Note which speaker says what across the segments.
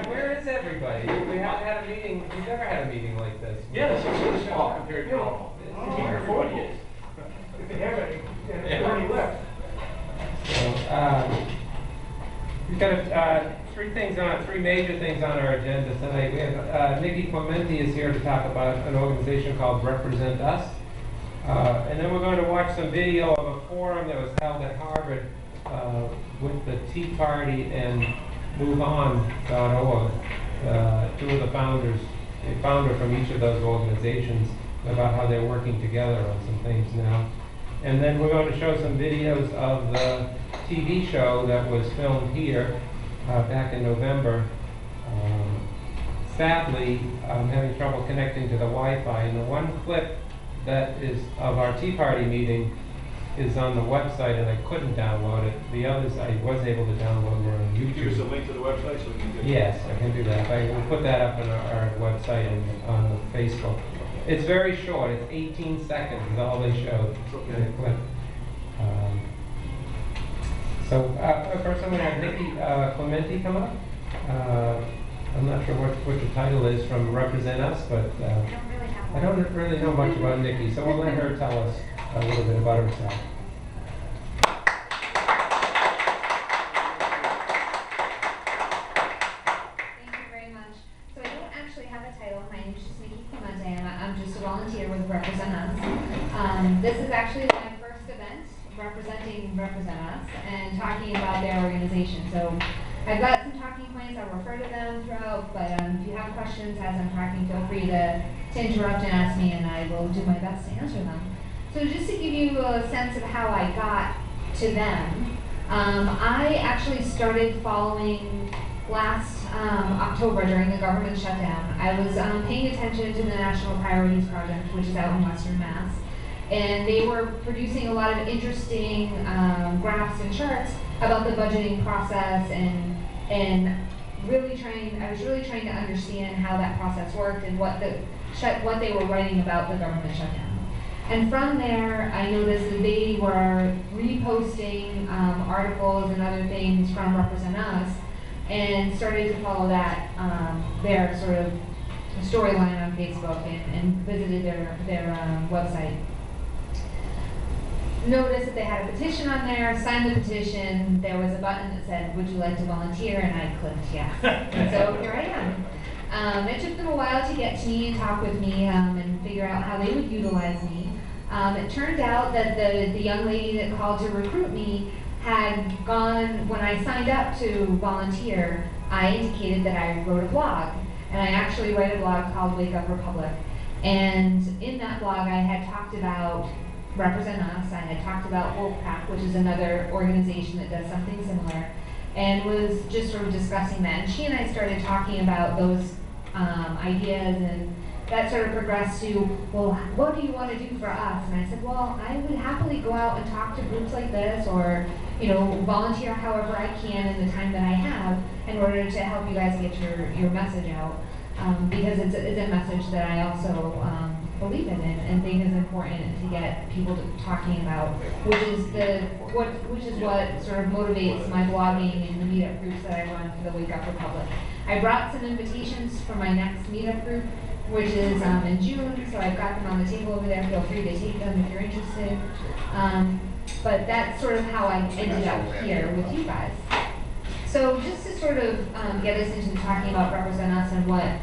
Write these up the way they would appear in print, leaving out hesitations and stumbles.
Speaker 1: where is everybody? We haven't had a meeting, we've never had a meeting like this.
Speaker 2: Yeah, this is really small compared to normal.
Speaker 1: It's
Speaker 2: Here, 40 is.
Speaker 3: If they have any, it's already left.
Speaker 1: So, we've got three major things on our agenda tonight. We have Nikki Clementi is here to talk about an organization called Represent Us. And then we're going to watch some video of a forum that was held at Harvard with the Tea Party and MoveOn.org. Two of the founders, a founder from each of those organizations, about how they're working together on some things now. And then we're going to show some videos of the TV show that was filmed here back in November. Sadly, I'm having trouble connecting to the Wi-Fi, and the one clip that is of our Tea Party meeting is on the website, and I couldn't download it. The others I was able to download were on YouTube.
Speaker 2: Give us a link to the website so we can get it.
Speaker 1: Yes, I can do that. I will put that up on our website and on the Facebook. It's very short. It's 18 seconds is all they showed in the clip. First I'm going to have Nikki Clementi come up. I'm not sure what the title is from Represent Us, but I don't really know much about Nikki, so we'll let her tell us a little bit about herself.
Speaker 4: Thank you very much. So I don't actually have a title. My name is just Nikki Clementi, and I'm just a volunteer with Represent Us. This is actually my first event representing Represent Us and talking about their organization. So I've got some talking points. I'll refer to them throughout, but if you have questions as I'm talking, feel free to interrupt and ask me, and I will do my best to answer them. So just to give you a sense of how I got to them, I actually started following last October during the government shutdown. I was paying attention to the National Priorities Project, which is out in Worcester Mass, and they were producing a lot of interesting graphs and charts about the budgeting process and really I was really trying to understand how that process worked and what they were writing about the government shutdown. And from there, I noticed that they were reposting articles and other things from Represent Us, and started to follow that their sort of storyline on Facebook and visited their website. Noticed that they had a petition on there, signed the petition. There was a button that said, "Would you like to volunteer?" And I clicked yes. And so here I am. It took them a while to get to me and talk with me and figure out how they would utilize me. It turned out that the young lady that called to recruit me had gone, when I signed up to volunteer, I indicated that I wrote a blog. And I actually write a blog called Wake Up Republic. And in that blog I had talked about Represent Us, I had talked about Wolfpack, which is another organization that does something similar, and was just sort of discussing that. And she and I started talking about those ideas, and that sort of progressed to, well, what do you want to do for us? And I said, well, I would happily go out and talk to groups like this, or volunteer however I can in the time that I have in order to help you guys get your message out, because it's a message that I also believe in and think is important to get people talking about, which is what sort of motivates my blogging and the meetup groups that I run for the Wake Up Republic. I brought some invitations for my next meetup group, which is in June, so I've got them on the table over there. Feel free to take them if you're interested. But that's sort of how I ended up here with you guys. So just to sort of get us into talking about Represent Us and what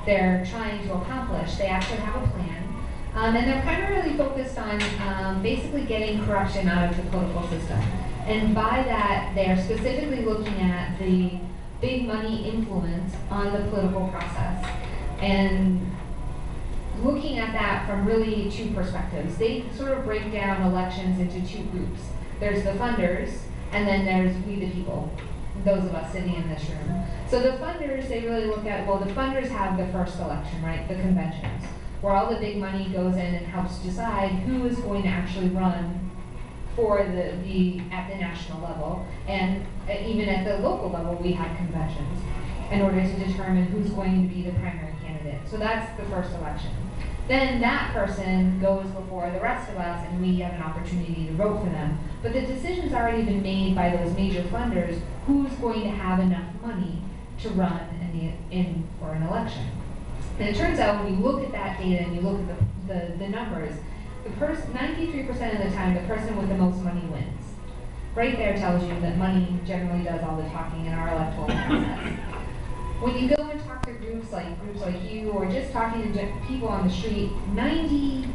Speaker 4: they're trying to accomplish, they actually have a plan. And they're primarily focused on basically getting corruption out of the political system. And by that, they're specifically looking at the big money influence on the political process. And looking at that from really two perspectives. They sort of break down elections into two groups. There's the funders, and then there's we the people, those of us sitting in this room. So the funders, they really look at, well, the funders have the first election, right, the conventions, where all the big money goes in and helps decide who is going to actually run for at the national level, and even at the local level we have conventions in order to determine who's going to be the primary candidate. So that's the first election. Then that person goes before the rest of us and we have an opportunity to vote for them. But the decision's already been made by those major funders who's going to have enough money to run for an election. And it turns out when you look at that data and you look at the numbers, 93% of the time the person with the most money wins. Right there tells you that money generally does all the talking in our electoral process. When you go and talk to groups like you, or just talking to people on the street, 92%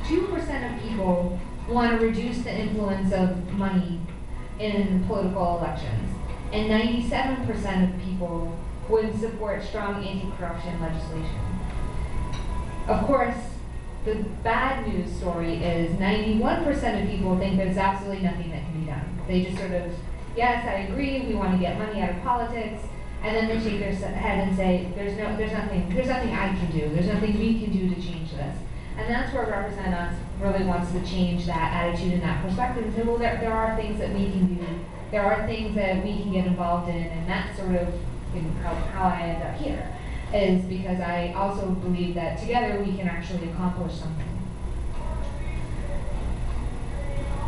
Speaker 4: of people want to reduce the influence of money in political elections. And 97% of people would support strong anti-corruption legislation. Of course, the bad news story is 91% of people think there's absolutely nothing that can be done. They just sort of, yes, I agree, we want to get money out of politics, and then they shake their head and say, there's nothing I can do, there's nothing we can do to change this. And that's where Represent Us really wants to change that attitude and that perspective and say, well, there are things that we can do, there are things that we can get involved in, and that's sort of how I end up here, is because I also believe that together we can actually accomplish something.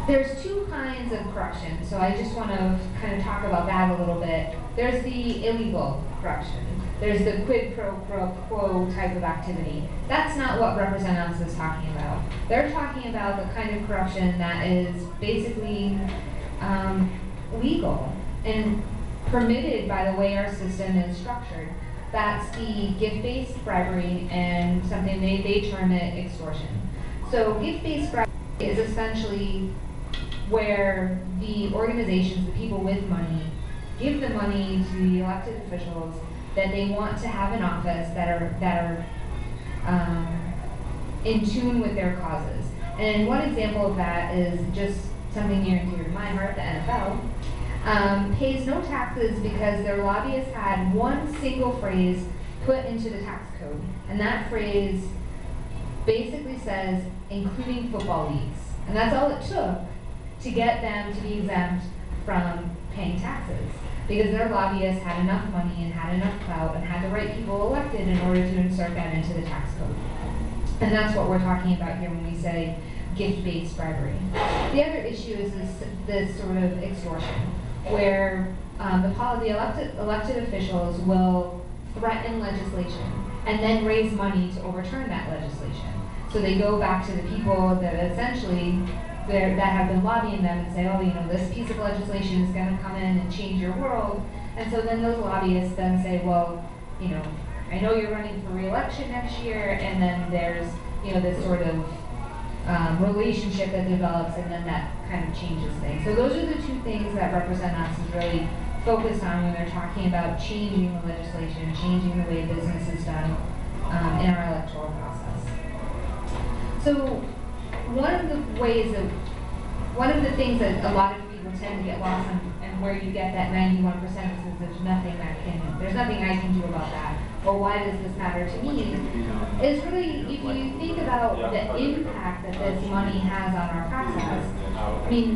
Speaker 4: There's two kinds of corruption, so I just want to kind of talk about that a little bit. There's the illegal corruption. There's the quid pro quo type of activity. That's not what Represent Us is talking about. They're talking about the kind of corruption that is basically legal and permitted by the way our system is structured. That's the gift-based bribery and something they term it extortion. So gift-based bribery is essentially where the organizations, the people with money, give the money to the elected officials that they want to have in office that are in tune with their causes. And one example of that is just something near and dear to my heart, the NFL. Pays no taxes because their lobbyists had one single phrase put into the tax code. And that phrase basically says, including football leagues. And that's all it took to get them to be exempt from paying taxes. Because their lobbyists had enough money and had enough clout and had the right people elected in order to insert that into the tax code. And that's what we're talking about here when we say gift-based bribery. The other issue is this sort of extortion, where the elected officials will threaten legislation and then raise money to overturn that legislation. So they go back to the people that essentially that have been lobbying them and say, oh, this piece of legislation is going to come in and change your world. And so then those lobbyists then say, well, I know you're running for re-election next year, and then there's this sort of relationship that develops, and then that kind of changes things. So those are the two things that Represent Us is really focused on when they're talking about changing the legislation, changing the way business is done in our electoral process. So one of the things that a lot of people tend to get lost in, and where you get that 91% is there's nothing I can do about that, or why does this matter to me, is really, if you think about the impact that this money has on our process. I mean,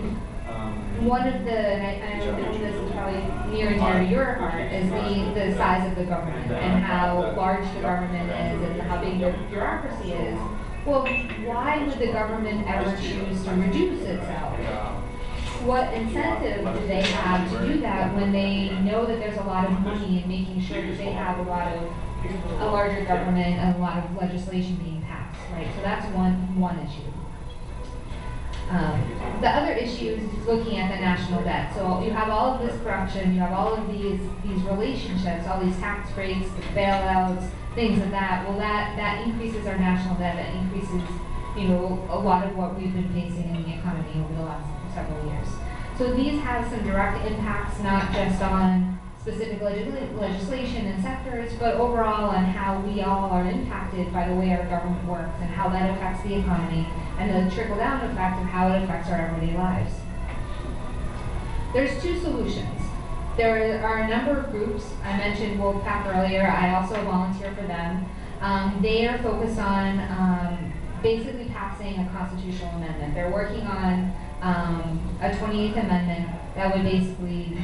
Speaker 4: one of the, and I know this is probably near and dear to your heart, is the size of the government and how large the government is and how big the bureaucracy is. Well, why would the government ever choose to reduce itself? What incentive do they have to do that when they know that there's a lot of money in making sure that they have a larger government and a lot of legislation being passed, right? So that's one issue. The other issue is looking at the national debt. So you have all of this corruption, you have all of these relationships, all these tax breaks, the bailouts, things of that. Well, that increases our national debt. That increases, a lot of what we've been facing in the economy over the last several years. So these have some direct impacts, not just on specific legislation and sectors, but overall on how we all are impacted by the way our government works and how that affects the economy, and the trickle-down effect of how it affects our everyday lives. There's two solutions. There are a number of groups. I mentioned Wolfpack earlier. I also volunteer for them. They are focused on basically passing a constitutional amendment. They're working on a 28th Amendment that would basically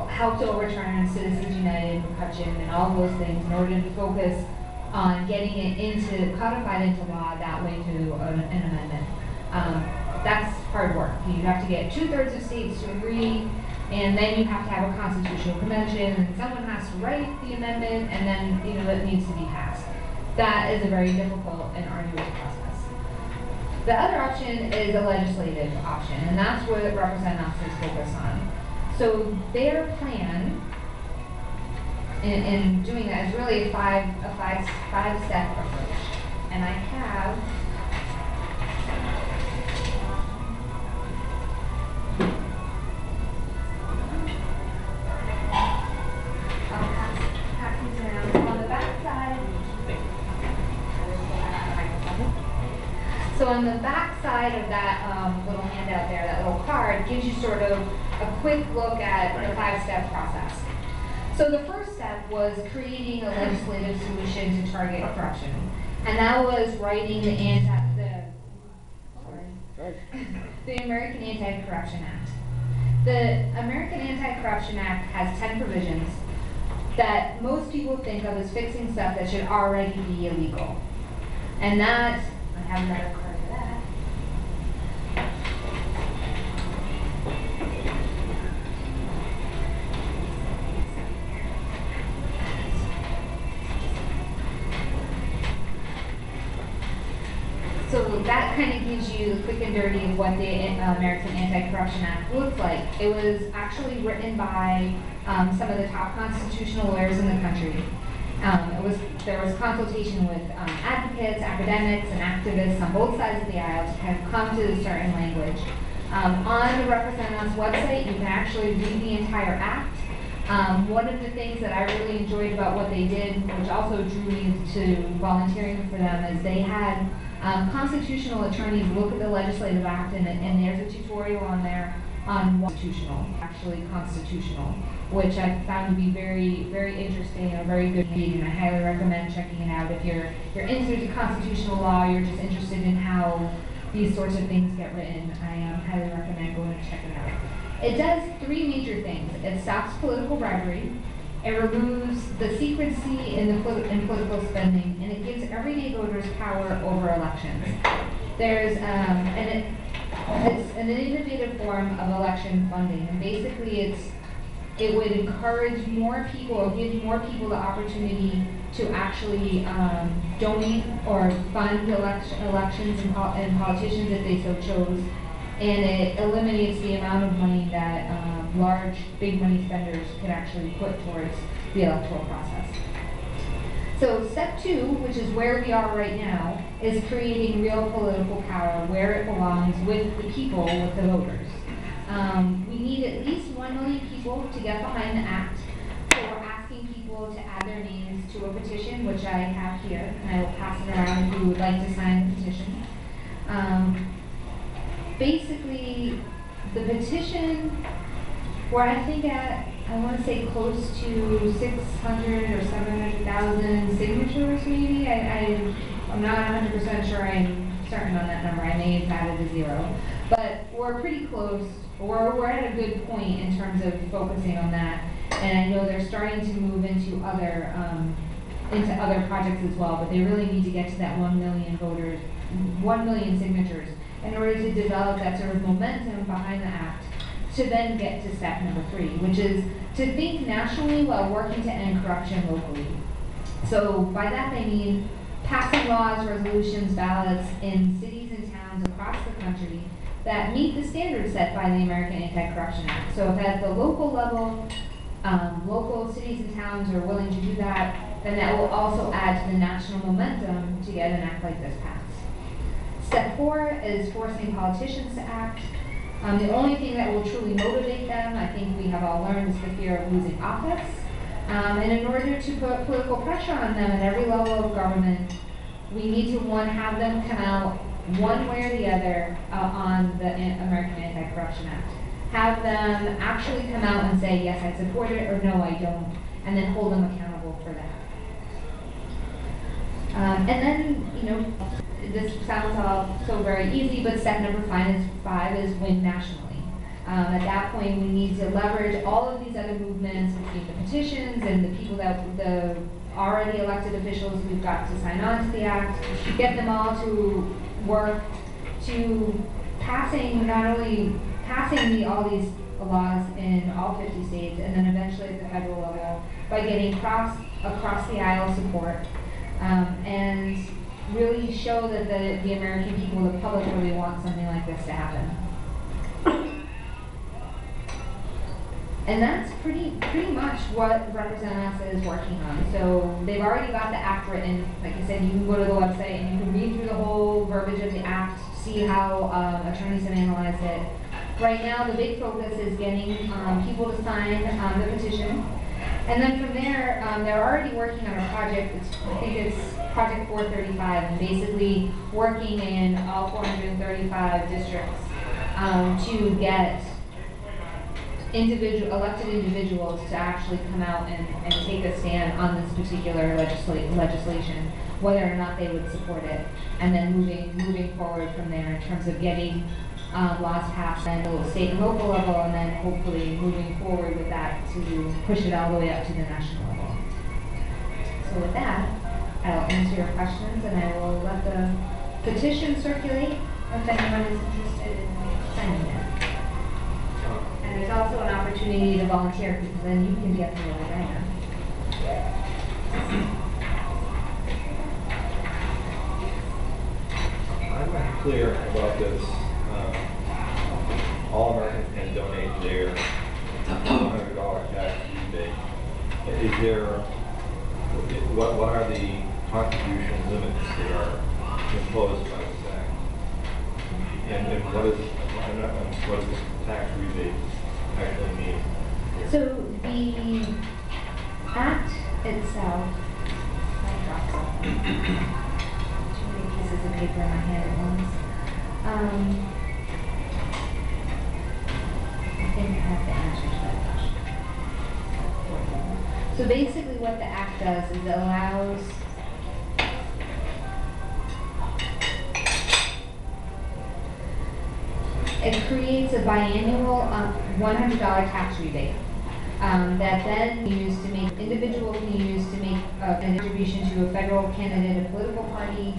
Speaker 4: help to overturn Citizens United, McCutcheon, and all those things in order to focus on getting it codified into law that way to an amendment. That's hard work. You have to get 2/3 of states to agree. And then you have to have a constitutional convention, and someone has to write the amendment, and then, it needs to be passed. That is a very difficult and arduous process. The other option is a legislative option, and that's what Represent Us is focused on. So their plan in doing that is really a five-step approach. And I have So on the back side of that little handout there, that little card, gives you sort of a quick look at the five-step process. So the first step was creating a legislative solution to target corruption. And that was writing the American Anti-Corruption Act. The American Anti-Corruption Act has 10 provisions that most people think of as fixing stuff that should already be illegal. And that, I have another card for that. So that kind of gives you the quick and dirty of what the American Anti-Corruption Act looks like. It was actually written by some of the top constitutional lawyers in the country. There was consultation with advocates, academics, and activists on both sides of the aisle to kind of come to a certain language. On the Represent Us website, you can actually read the entire act. One of the things that I really enjoyed about what they did, which also drew me to volunteering for them, is they had constitutional attorneys look at the legislative act, and there's a tutorial on there on what's actually constitutional, which I found to be very, very interesting and a very good read, and I highly recommend checking it out. If you're into constitutional law, you're just interested in how these sorts of things get written, I highly recommend going and check it out. It does three major things. It stops political bribery, it removes the secrecy in political spending, and it gives everyday voters power over elections. There's it's an innovative form of election funding, and basically it would encourage more people, or give more people the opportunity to actually donate or fund elections and politicians if they so chose, and it eliminates the amount of money that large, big money spenders could actually put towards the electoral process. So step two, which is where we are right now, is creating real political power where it belongs, with the people, with the voters. We need at least 1 million people to get behind the act. So we're asking people to add their names to a petition, which I have here, and I will pass it around if you would like to sign the petition. Basically, the petition, we're I think at, I want to say close to 600 or 700,000 signatures maybe. I'm not 100% sure I'm certain on that number. I may have added a zero. But we're pretty close. We're at a good point in terms of focusing on that. And I know they're starting to move into other projects as well, but they really need to get to that 1 million voters, 1 million signatures in order to develop that sort of momentum behind the act, to then get to step number 3, which is to think nationally while working to end corruption locally. So by that they mean passing laws, resolutions, ballots in cities and towns across the country that meet the standards set by the American Anti-Corruption Act. So if at the local level, local cities and towns are willing to do that, then that will also add to the national momentum to get an act like this passed. Step 4 is forcing politicians to act. The only thing that will truly motivate them, I think we have all learned, is the fear of losing office. And in order to put political pressure on them at every level of government, we need to, one, have them come out one way or the other on the American Anti-Corruption Act. Have them actually come out and say, yes, I support it, or no, I don't, and then hold them accountable for that. And then, this sounds all so very easy, but step number 5 is win nationally. At that point, we need to leverage all of these other movements between the petitions and the people the already elected officials we've got to sign on to the act, get them all to work to passing all these laws in all 50 states, and then eventually at the federal level, by getting across the aisle support, and really show that the American people, the public, really want something like this to happen. And that's pretty much what Represent Us is working on. So they've already got the act written. Like I said, you can go to the website and you can read through the whole verbiage of the act, see how attorneys have analyzed it. Right now, the big focus is getting people to sign the petition. And then from there, they're already working on a project. I think it's Project 435, and basically working in all 435 districts to get elected individuals to actually come out and take a stand on this particular legislation, whether or not they would support it, and then moving forward from there in terms of getting laws passed at the state and local level, and then hopefully moving forward with that to push it all the way up to the national level. So with that, I'll answer your questions, and I will let the petition circulate if anyone is interested in signing it. And there's also an opportunity to volunteer, because then you can get through it like I am.
Speaker 5: I'm not clear about this. All Americans can donate their $100 tax rebate. Is there, what are the contribution limits that are imposed by this act? And what does the tax rebate actually mean?
Speaker 4: So the act itself, I dropped something. Too many pieces of paper in my hand at once. I think I have the answer to that question. So basically what the act does is it allows it creates a biannual $100 tax rebate that then used to make individuals can use to make a contribution to a federal candidate, a political party,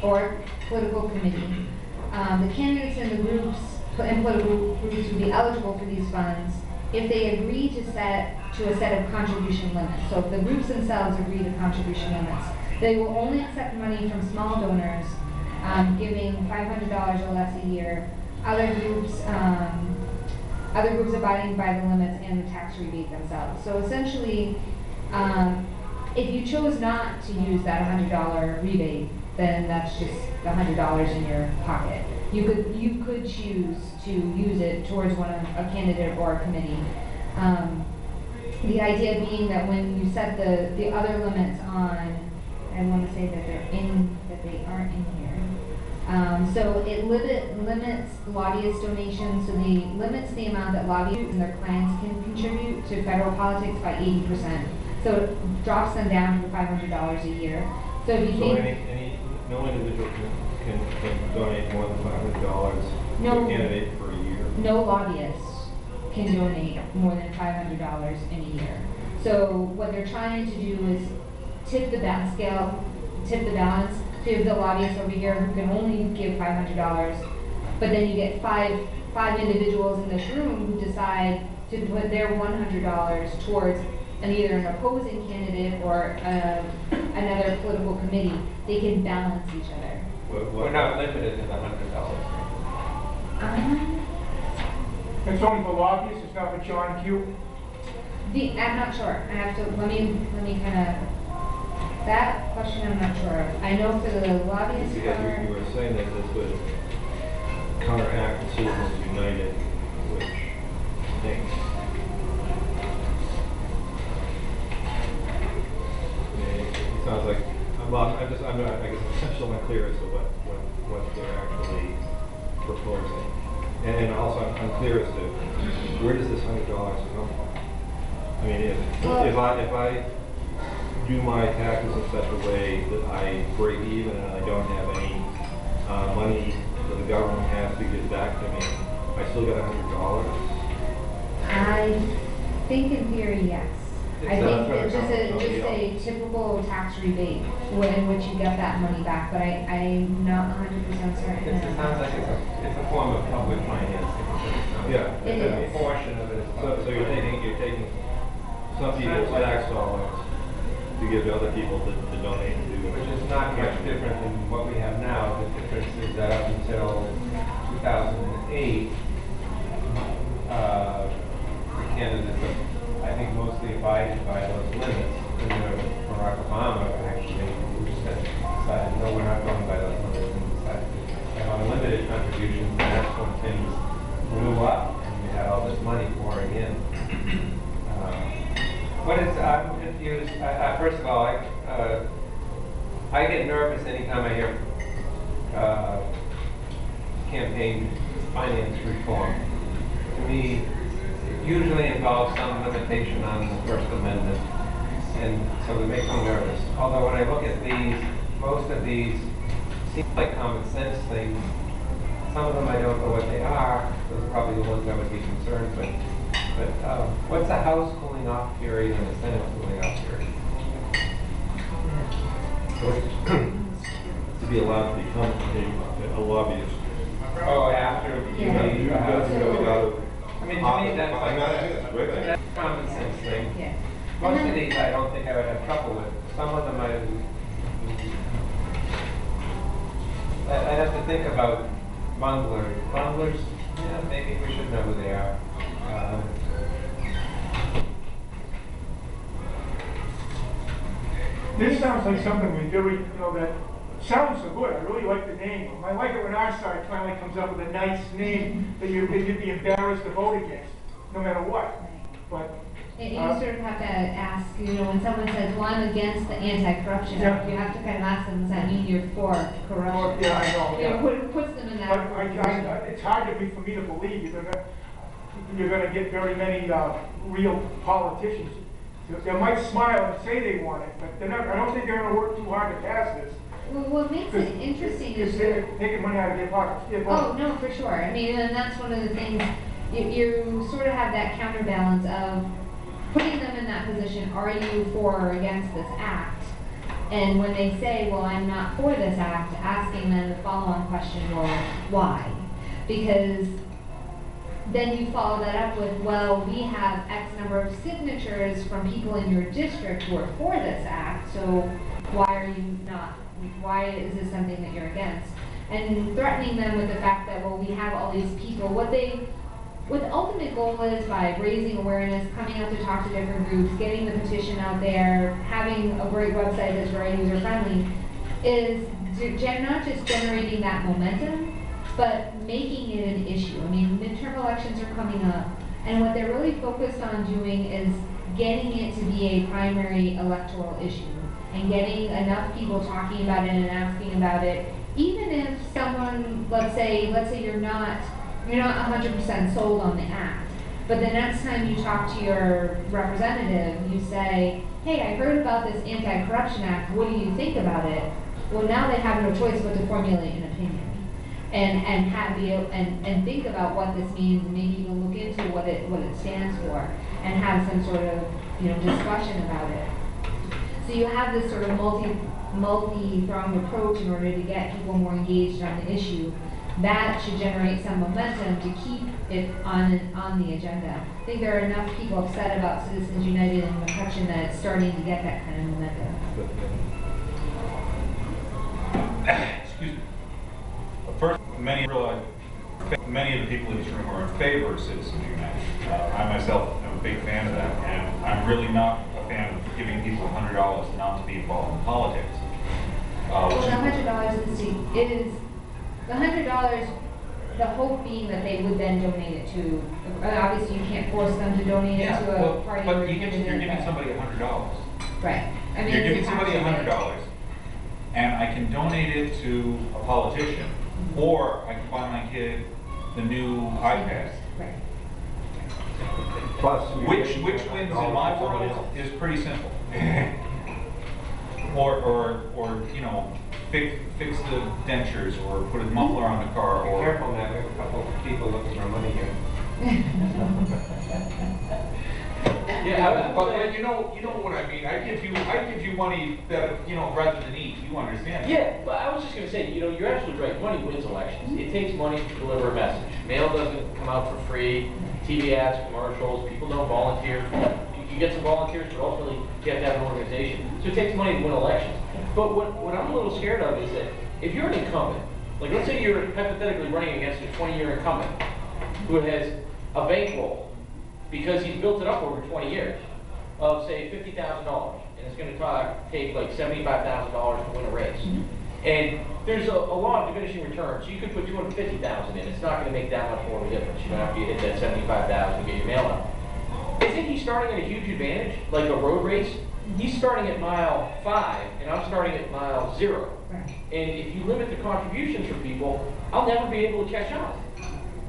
Speaker 4: or political committee. The candidates and the groups and political groups would be eligible for these funds if they agree to a set of contribution limits. So if the groups themselves agree to contribution limits, they will only accept money from small donors giving $500 or less a year. Other groups abiding by the limits and the tax rebate themselves. So essentially, if you chose not to use that $100 rebate, then that's just the $100 in your pocket. You could choose to use it towards a candidate or a committee. The idea being that when you set the other limits on, I want to say that they aren't in here. So it limits lobbyist donations. So the limits the amount that lobbyists and their clients can contribute to federal politics by 80%. So it drops them down to $500 a year. So if you think
Speaker 5: no individual can donate more than $500 to a candidate for a year.
Speaker 4: No lobbyists can donate more than $500 in a year. So what they're trying to do is tip the balance. So you have the lobbyists over here who can only give $500, but then you get five individuals in this room who decide to put their $100 towards either an opposing candidate or another political committee. They can balance each other.
Speaker 1: We're not limited to the $100.
Speaker 3: It's only for lobbyists, it's not for John Q.
Speaker 4: I'm not sure. I have to, let me kind of, that question I'm not sure of. I know for the lobbyists
Speaker 5: Because you were saying that this would counteract Citizens United, which I think it sounds like I guess I'm still not clear as to what they're actually proposing, and also I'm unclear as to where does this $100 come from. I mean, if I do my taxes in such a way that I break even and I don't have any money that the government has to give back to me, I still get $100.
Speaker 4: I think in theory, yes. I
Speaker 5: So
Speaker 4: think
Speaker 5: that's
Speaker 4: it's just
Speaker 5: what
Speaker 4: a typical tax rebate in which you get that money back, but I'm not 100% certain.
Speaker 1: It sounds like it's a form of public financing.
Speaker 5: Yeah.
Speaker 4: It
Speaker 1: A
Speaker 4: is.
Speaker 1: portion of it is
Speaker 5: So
Speaker 1: public.
Speaker 5: you're taking some people's tax dollars to give to other people to donate to.
Speaker 1: Which is not much different than what we have now. The difference is that up until 2008, the candidates, I think, mostly abided by those limits. And then Barack Obama actually decided, no, we're not going by those limits, and decided to have unlimited contributions, and that's when things blew up, and we had all this money pouring in. I'm confused. First of all, I get nervous anytime I hear campaign finance reform. To me, it usually involves some limitation on the First Amendment, and so it makes me nervous. Although when I look at these, most of these seem like common sense things. Some of them I don't know what they are. Those are probably the ones I would be concerned with. But what's the House cooling off period and the Senate cooling off period?
Speaker 5: To be allowed to become a lobbyist.
Speaker 1: Oh, after you
Speaker 4: Yeah.
Speaker 1: leave the House. I mean, to me, that's like,
Speaker 5: that's right.
Speaker 1: that's a common sense thing.
Speaker 4: Yeah.
Speaker 1: Most
Speaker 4: And
Speaker 1: of
Speaker 4: then-
Speaker 1: these I don't think I would have trouble with. Some of them I have to think about bunglers. Bunglers, yeah, maybe we should know who they are.
Speaker 3: This sounds like something we very, that sounds so good. I really like the name. I like it when our side finally comes up with a nice name that you'd be embarrassed to vote against, no matter what. But
Speaker 4: And you sort of have to ask, when someone says, well, I'm against the Anti-Corruption Act, you have to kind of ask them, does that mean you're for corruption?
Speaker 3: yeah, I know.
Speaker 4: You know,
Speaker 3: Yeah.
Speaker 4: puts them in
Speaker 3: But
Speaker 4: that.
Speaker 3: it's hard for me to believe you're gonna get very many real politicians. They might smile and say they want it, but they're not. I don't think they're gonna work too hard to pass this.
Speaker 4: Well, what makes it interesting
Speaker 3: Because
Speaker 4: is.
Speaker 3: they're taking money out of their pockets. Yeah,
Speaker 4: Oh, no, for sure. I mean, and that's one of the things, you sort of have that counterbalance of putting them in that position, are you for or against this act? And when they say, well, I'm not for this act, asking them the follow-on question, well, why? Because then you follow that up with, well, we have X number of signatures from people in your district who are for this act, so why are you not, why is this something that you're against? And threatening them with the fact that, well, we have all these people, what the ultimate goal is, by raising awareness, coming out to talk to different groups, getting the petition out there, having a great website that's very user-friendly, is not just generating that momentum, but making it an issue. I mean, midterm elections are coming up, and what they're really focused on doing is getting it to be a primary electoral issue, and getting enough people talking about it and asking about it, even if someone, let's say you're not 100% sold on the act, but the next time you talk to your representative, you say, hey, I heard about this Anti-Corruption Act, what do you think about it? Well, now they have no choice but to formulate an opinion and think about what this means, and maybe even look into what it stands for, and have some sort of discussion about it. So you have this sort of multi-pronged approach in order to get people more engaged on the issue. That should generate some momentum to keep it on the agenda. I think there are enough people upset about Citizens United and McCutcheon that it's starting to get that kind of momentum.
Speaker 6: Excuse me. First, many of the people in this room are in favor of Citizens United. I myself am a big fan of that, and I'm really not a fan of giving people $100 not to be involved in politics.
Speaker 4: Well, the $100 is the $100. The hope being that they would then donate it to. Obviously, you can't force them to donate it to a party.
Speaker 6: But you're giving somebody $100.
Speaker 4: Right. I mean,
Speaker 6: You're
Speaker 4: it's
Speaker 6: giving
Speaker 4: a
Speaker 6: somebody
Speaker 4: tax
Speaker 6: $100, and I can donate it to a politician, or I can buy my kid the new iPad.
Speaker 4: Right.
Speaker 5: Plus,
Speaker 6: Which wins in my world is pretty simple. or fix the dentures, or put a muffler on the car,
Speaker 1: Be
Speaker 6: or
Speaker 1: careful now, we have a couple of people looking for money here.
Speaker 2: Yeah, but you know what I mean. I give you money that, rather than eat, you understand?
Speaker 7: Yeah, but I was just gonna say, you're absolutely right, money wins elections. It takes money to deliver a message. Mail doesn't come out for free, TV ads, commercials, people don't volunteer. You get some volunteers, but ultimately you have to have an organization. So it takes money to win elections. But what I'm a little scared of is that if you're an incumbent, like let's say you're hypothetically running against a 20-year incumbent who has a bankroll because he's built it up over 20 years of say $50,000, and it's going to take like $75,000 to win a race. And there's a law of diminishing returns. So you could put $250,000 in. It's not going to make that much more of a difference. After you hit that $75,000 to get your mail out. Isn't he starting at a huge advantage, like a road race? He's starting at mile 5, and I'm starting at mile 0. And if you limit the contributions for people, I'll never be able to catch up.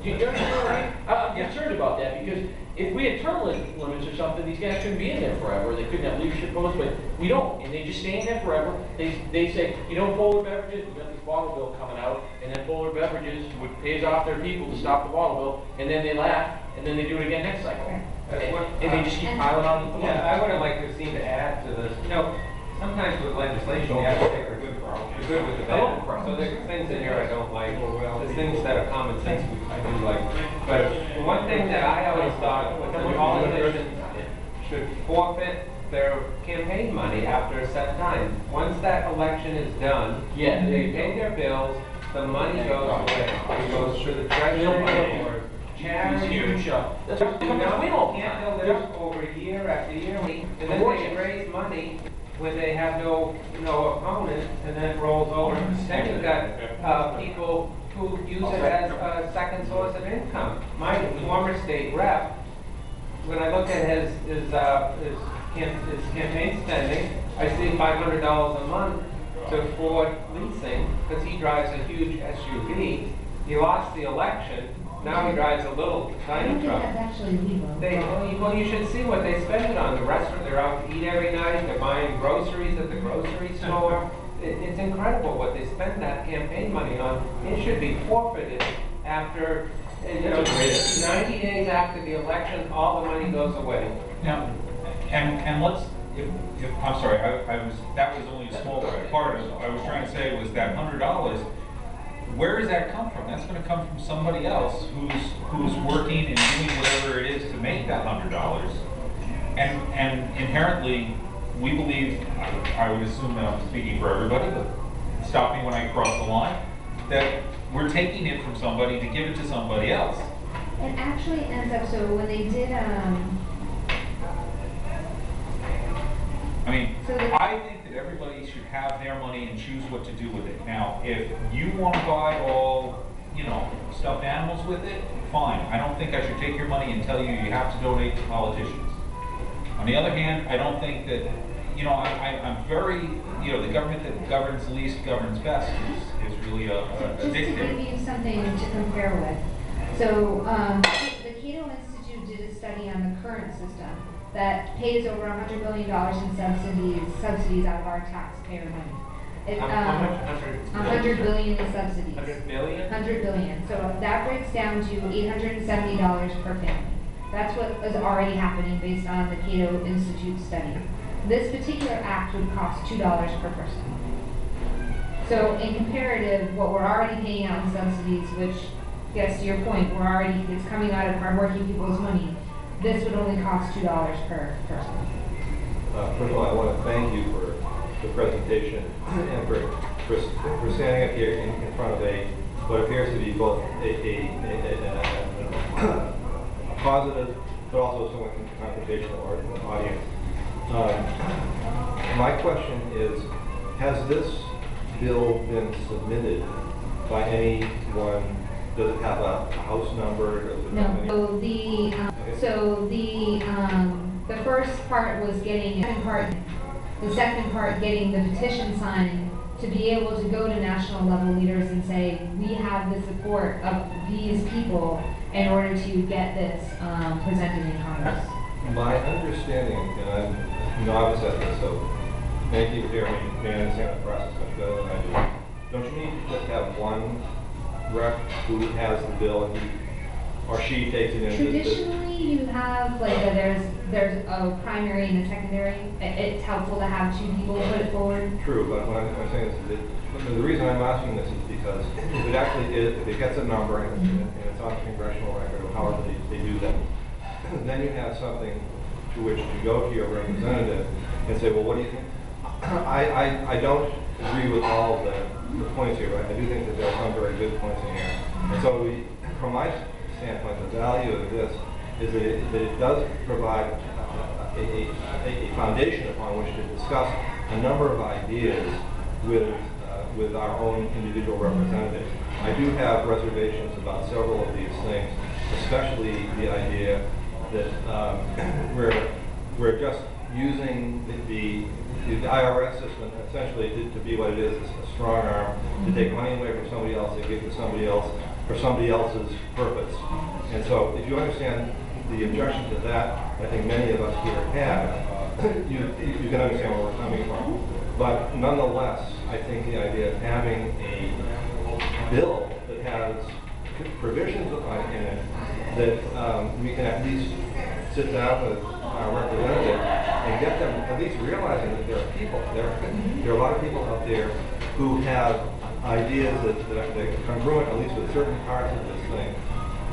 Speaker 7: Do you understand what I mean? I'm concerned about that because if we had term limits or something, these guys couldn't be in there forever. They couldn't have leadership posts, but we don't, and they just stay in there forever. They say, polar beverages, we got this bottle bill coming out, and then polar beverages pays off their people to stop the bottle bill, and then they laugh, and then they do it again next cycle. And they just keep piling on the money.
Speaker 1: Yeah, I would have liked to have seen to add to this. Sometimes with legislation, you have to take the good with the bad. So there's things in here I don't like. There's things that are common sense I do like. But one thing that I always thought was that politicians should forfeit their campaign money after a set time. Once that election is done, they pay their bills, the money goes away. It goes through the treasury or charity.
Speaker 7: Huge. That's what
Speaker 1: You can't build it up over year after year, and then they raise money when they have no opponent, and then it rolls over. Then you've got people who use it as a second source of income. My former state rep, when I look at his campaign spending, I see $500 a month to Ford leasing, because he drives a huge SUV. He lost the election. Now he drives a little
Speaker 4: I don't
Speaker 1: tiny
Speaker 4: think
Speaker 1: truck.
Speaker 4: that's actually legal.
Speaker 1: Well, you should see what they spend it on. The restaurant, they're out to eat every night. They're buying groceries at the grocery store. It's incredible what they spend that campaign money on. It should be forfeited after, 90 days after the election. All the money goes away.
Speaker 6: Now, and let's, if I'm sorry, that was only a small part of it. I was trying to say was that $100. Where does that come from? That's going to come from somebody else who's working and doing whatever it is to make that $100. And inherently, we believe, I would assume that I'm speaking for everybody, but stop me when I cross the line, that we're taking it from somebody to give it to somebody else.
Speaker 4: It actually ends up, so when they did,
Speaker 6: I mean,
Speaker 4: So the-
Speaker 6: I think that everybody should have their money and choose what to do with it. Now, if you want to buy all, stuffed animals with it, fine. I don't think I should take your money and tell you you have to donate to politicians. On the other hand, I don't think that, I'm very, the government that governs least governs best is really a
Speaker 4: just to give
Speaker 6: dictator.
Speaker 4: you something to compare with. So, the Cato Institute did a study on the current system that pays over $100 billion in subsidies out of our taxpayer money.
Speaker 1: How much?
Speaker 4: 100 billion in subsidies.
Speaker 1: 100 billion?
Speaker 4: 100 billion. So that breaks down to $870 per family. That's what is already happening based on the Cato Institute study. This particular act would cost $2 per person. So in comparative, what we're already paying out in subsidies, which, yes, to your point, it's coming out of hardworking people's money. This would only cost $2 per person.
Speaker 5: First of all, I want to thank you for the presentation and for standing up here in front of what appears to be both a positive but also somewhat confrontational audience. My question is, has this bill been submitted by anyone? Does it have a house number? Does it have any?
Speaker 4: No. So the first part was getting the second part getting the petition signed to be able to go to national level leaders and say, we have the support of these people in order to get this presented in Congress.
Speaker 5: My understanding, and I'm novice at this, so thank you for hearing me, may understand the process much better than I do. Don't you need to just have one rep who has the bill and he or she takes it in.
Speaker 4: Traditionally, you have like there's a primary and a secondary. It's helpful to have two people put it forward.
Speaker 5: True, but what I'm saying is that the reason I'm asking this is because if it actually is, if it gets a number and it's on the congressional record, or however they do that, then you have something to which to go to your representative and say, well, what do you think? I don't agree with all of the points here, but I do think that there are some very good points in here. And so from my standpoint, the value of this is that it does provide a foundation upon which to discuss a number of ideas with our own individual representatives. I do have reservations about several of these things, especially the idea that we're just using the IRS system essentially to be what it is, a strong arm, to take money away from somebody else and give to somebody else for somebody else's purpose. And so if you understand the objection to that, I think many of us here have, you can understand where we're coming from. But nonetheless, I think the idea of having a bill that has provisions in it that we can at least sit down with our representative and get them at least realizing that there are people, there are a lot of people out there who have ideas that are congruent at least with certain parts of this thing.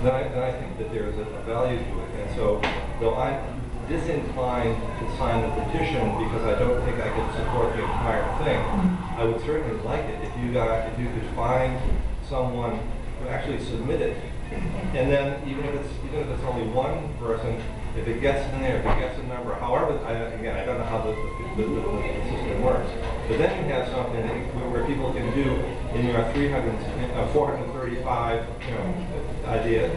Speaker 5: Then I think that there is a value to it. And so, though I'm disinclined to sign the petition because I don't think I could support the entire thing, I would certainly like it if you could find someone who actually submitted it. And then even if it's only one person, if it gets in there, if it gets a number, however, again, I don't know how the system works, but then you have something where people can do in your 435, idea,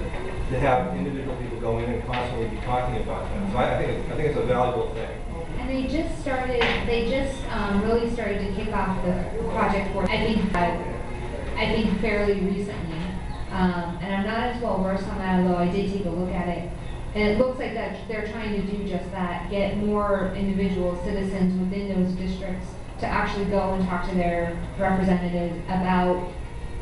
Speaker 5: to have individual people go in and constantly be talking about that. So I think it's a valuable thing.
Speaker 4: And they just really started to kick off the project for, I think fairly recently. And I'm not as well versed on that, although I did take a look at it. And it looks like that they're trying to do just that, get more individual citizens within those districts to actually go and talk to their representatives about,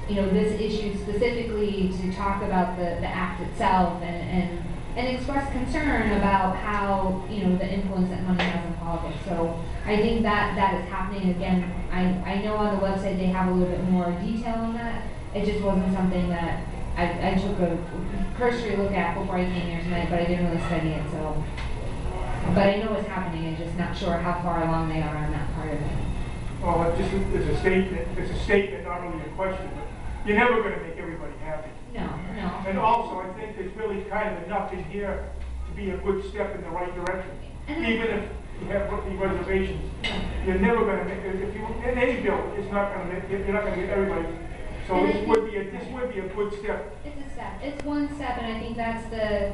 Speaker 4: this issue specifically, to talk about the act itself and express concern about how, the influence that money has in politics. So I think that is happening. Again, I know on the website they have a little bit more detail on that. It just wasn't something that I took a cursory look at before I came here tonight, but I didn't really study it, so. But I know it's happening, I'm just not sure how far along they are on that part of it.
Speaker 3: Well, it's a statement, not really a question, but you're never going to make everybody happy.
Speaker 4: No.
Speaker 3: And also, I think there's really kind of enough in here to be a good step in the right direction. Even if you have the reservations, you're never going to make, in any bill, you're not going to get everybody. So this would be a good step.
Speaker 4: It's a step. It's one step, and I think that's the,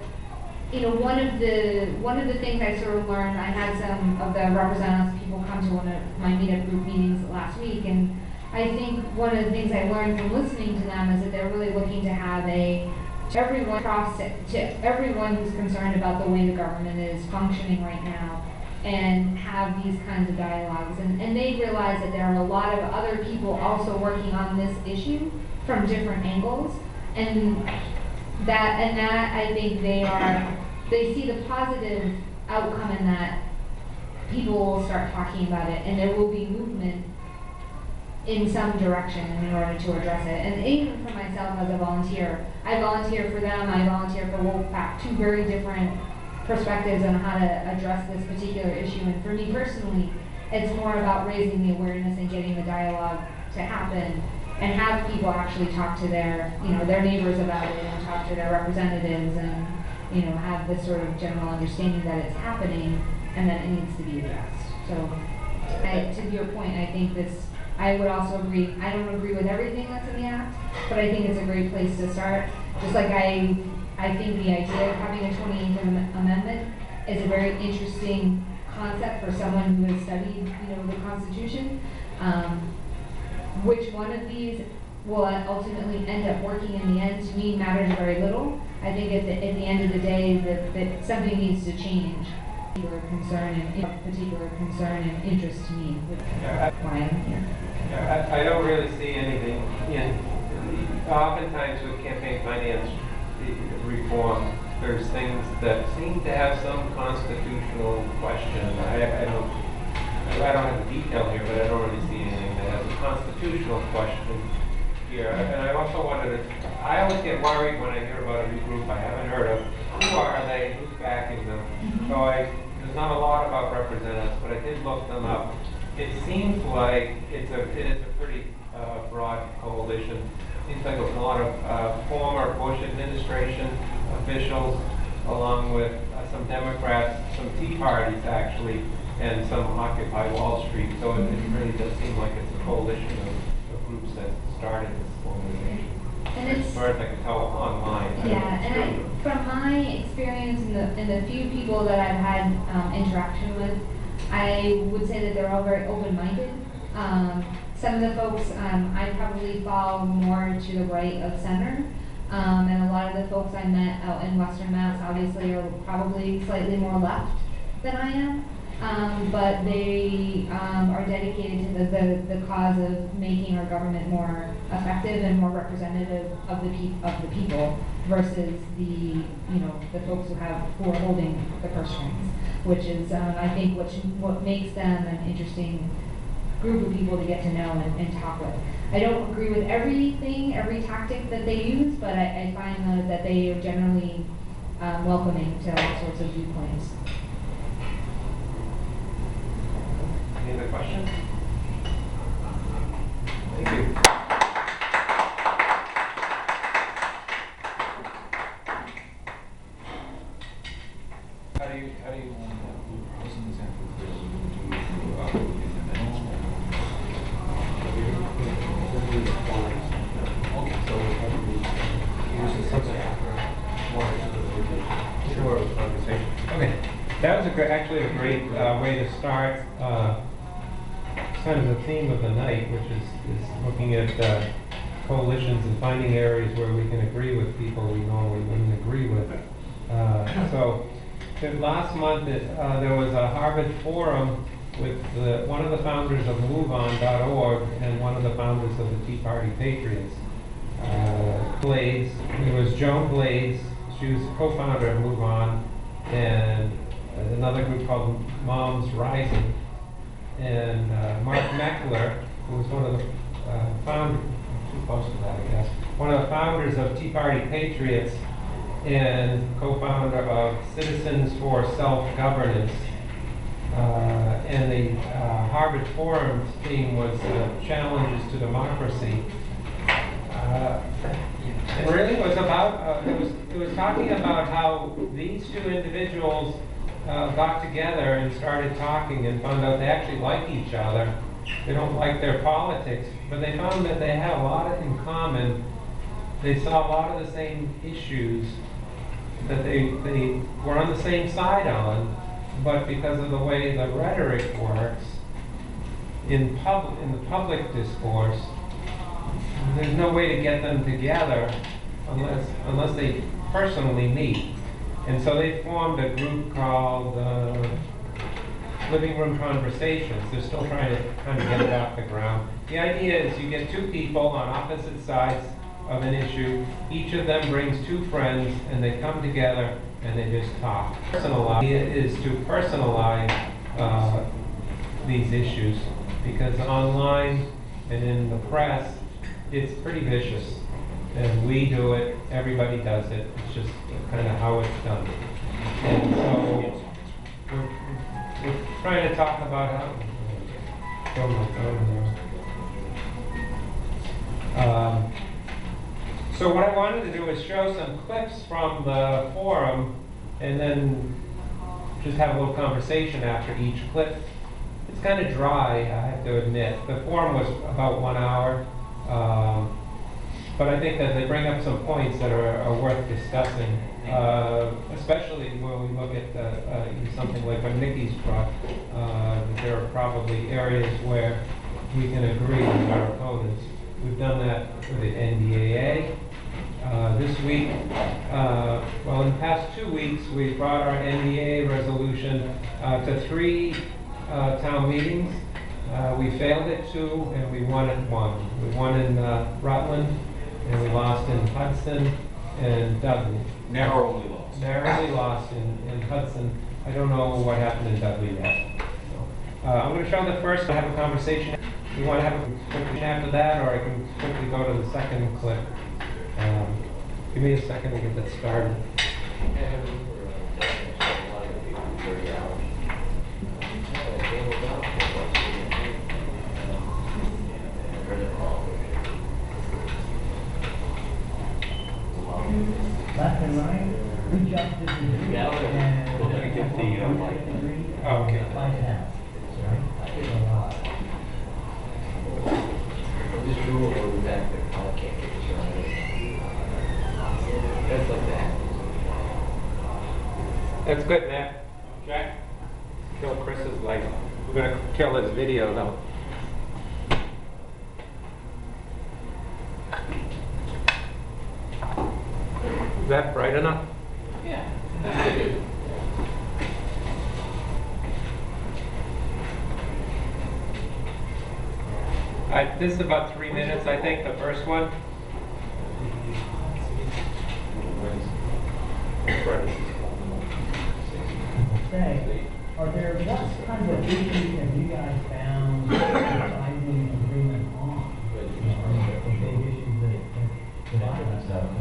Speaker 4: one of the things I sort of learned. I had some of the representatives, people come to one of my meetup group meetings last week, and I think one of the things I learned from listening to them is that they're really looking to have everyone who's concerned about the way the government is functioning right now, and have these kinds of dialogues. And they realize that there are a lot of other people also working on this issue from different angles. And that I think they see the positive outcome in that people will start talking about it, and there will be movement in some direction in order to address it. And even for myself as a volunteer, I volunteer for them, I volunteer for Wolfpack, two very different perspectives on how to address this particular issue. And for me personally, it's more about raising the awareness and getting the dialogue to happen, and have people actually talk to their neighbors about it, and talk to their representatives, and have this sort of general understanding that it's happening and that it needs to be addressed. So to your point, I think I would also agree. I don't agree with everything that's in the act, but I think it's a great place to start. Just like I think the idea of having a 28th Amendment is a very interesting concept for someone who has studied, the Constitution. Which one of these will ultimately end up working in the end, to me, matters very little. I think at the end of the day that something needs to change. Particular concern and interest to me, which is why I'm here.
Speaker 1: I don't really see anything oftentimes with campaign finance, reform, there's things that seem to have some constitutional question. I don't have the detail here, but I don't really see anything that has a constitutional question here. And I also wanted to, I always get worried when I hear about a new group I haven't heard of. Who are they? Who's backing them? So there's not a lot about Represent Us, but I did look them up. It seems like it is a pretty broad coalition. Seems like a lot of former Bush administration officials, along with some Democrats, some Tea Parties actually, and some Occupy Wall Street. So it really does seem like it's a coalition of groups that started this organization.
Speaker 4: And it's,
Speaker 1: as far as I can tell online.
Speaker 4: yeah, and from my experience and the few people that I've had interaction with, I would say that they're all very open-minded. Some of the folks I probably fall more to the right of center, and a lot of the folks I met out in Worcester Mass obviously are probably slightly more left than I am, but they are dedicated to the cause of making our government more effective and more representative of the people versus the folks who are holding the purse strings, which is I think what makes them an interesting group of people to get to know and talk with. I don't agree with everything, every tactic that they use, but I find that they are generally welcoming to all sorts of viewpoints.
Speaker 1: Any other questions? Thank you. How do you Okay, that was actually a great way to start. It's kind of the theme of the night, which is looking at coalitions and finding areas where we can agree with people we normally wouldn't agree with. So last month there was a Harvard forum with one of the founders of MoveOn.org and one of the founders of the Tea Party Patriots. Blades, it was Joan Blades, she was co-founder of MoveOn, and another group called Moms Rising, and Mark Meckler, who was one of the founders, too close to that I guess, one of the founders of Tea Party Patriots and co-founder of Citizens for Self-Governance. And the Harvard Forum's theme was Challenges to Democracy. It really was about, it was talking about how these two individuals got together and started talking and found out they actually like each other. They don't like their politics, but they found that they had a lot in common. They saw a lot of the same issues that they were on the same side on, but because of the way the rhetoric works in the public discourse, there's no way to get them together unless they personally meet. And so they formed a group called Living Room Conversations. They're still trying to kind of get it off the ground. The idea is you get two people on opposite sides of an issue. Each of them brings two friends, and they come together and they just talk. The idea is to personalize these issues, because online and in the press, it's pretty vicious. And we do it, everybody does it. It's just kind of how it's done. And so we're trying to talk about how. So what I wanted to do is show some clips from the forum and then just have a little conversation after each clip. It's kind of dry, I have to admit. The forum was about 1 hour. But I think that they bring up some points that are worth discussing, especially when we look at something like what Nikki's brought. There are probably areas where we can agree with our opponents. We've done that with the NDAA. This week, well, in the past 2 weeks, we brought our NDAA resolution to 3 town meetings. We failed at 2 and we won at 1. We won in Rutland, and we lost in Hudson, and Dudley.
Speaker 6: Narrowly lost.
Speaker 1: Narrowly lost in Hudson. I don't know what happened in Dudley yet. So, I'm going to show the first. I have a conversation. You want to have a quick after that, or I can quickly go to the second clip. Give me a second to get that started.
Speaker 8: Left and right, we just did the.
Speaker 7: Yeah,
Speaker 8: and
Speaker 7: we're gonna get the,
Speaker 8: right and three,
Speaker 1: Oh, okay.
Speaker 8: 5 and a half, right? It's a lot.
Speaker 7: This rule will be back there. I can't get this right. That's like that.
Speaker 1: That's good, Matt. Okay. Kill Chris's light. We're going to kill his video, though. Is that bright enough?
Speaker 7: Yeah, that's good.
Speaker 1: This is about 3 minutes, I think, the first one.
Speaker 8: Say, are there, what kind of issues have you guys found finding agreement on? The big issues that divide us up, I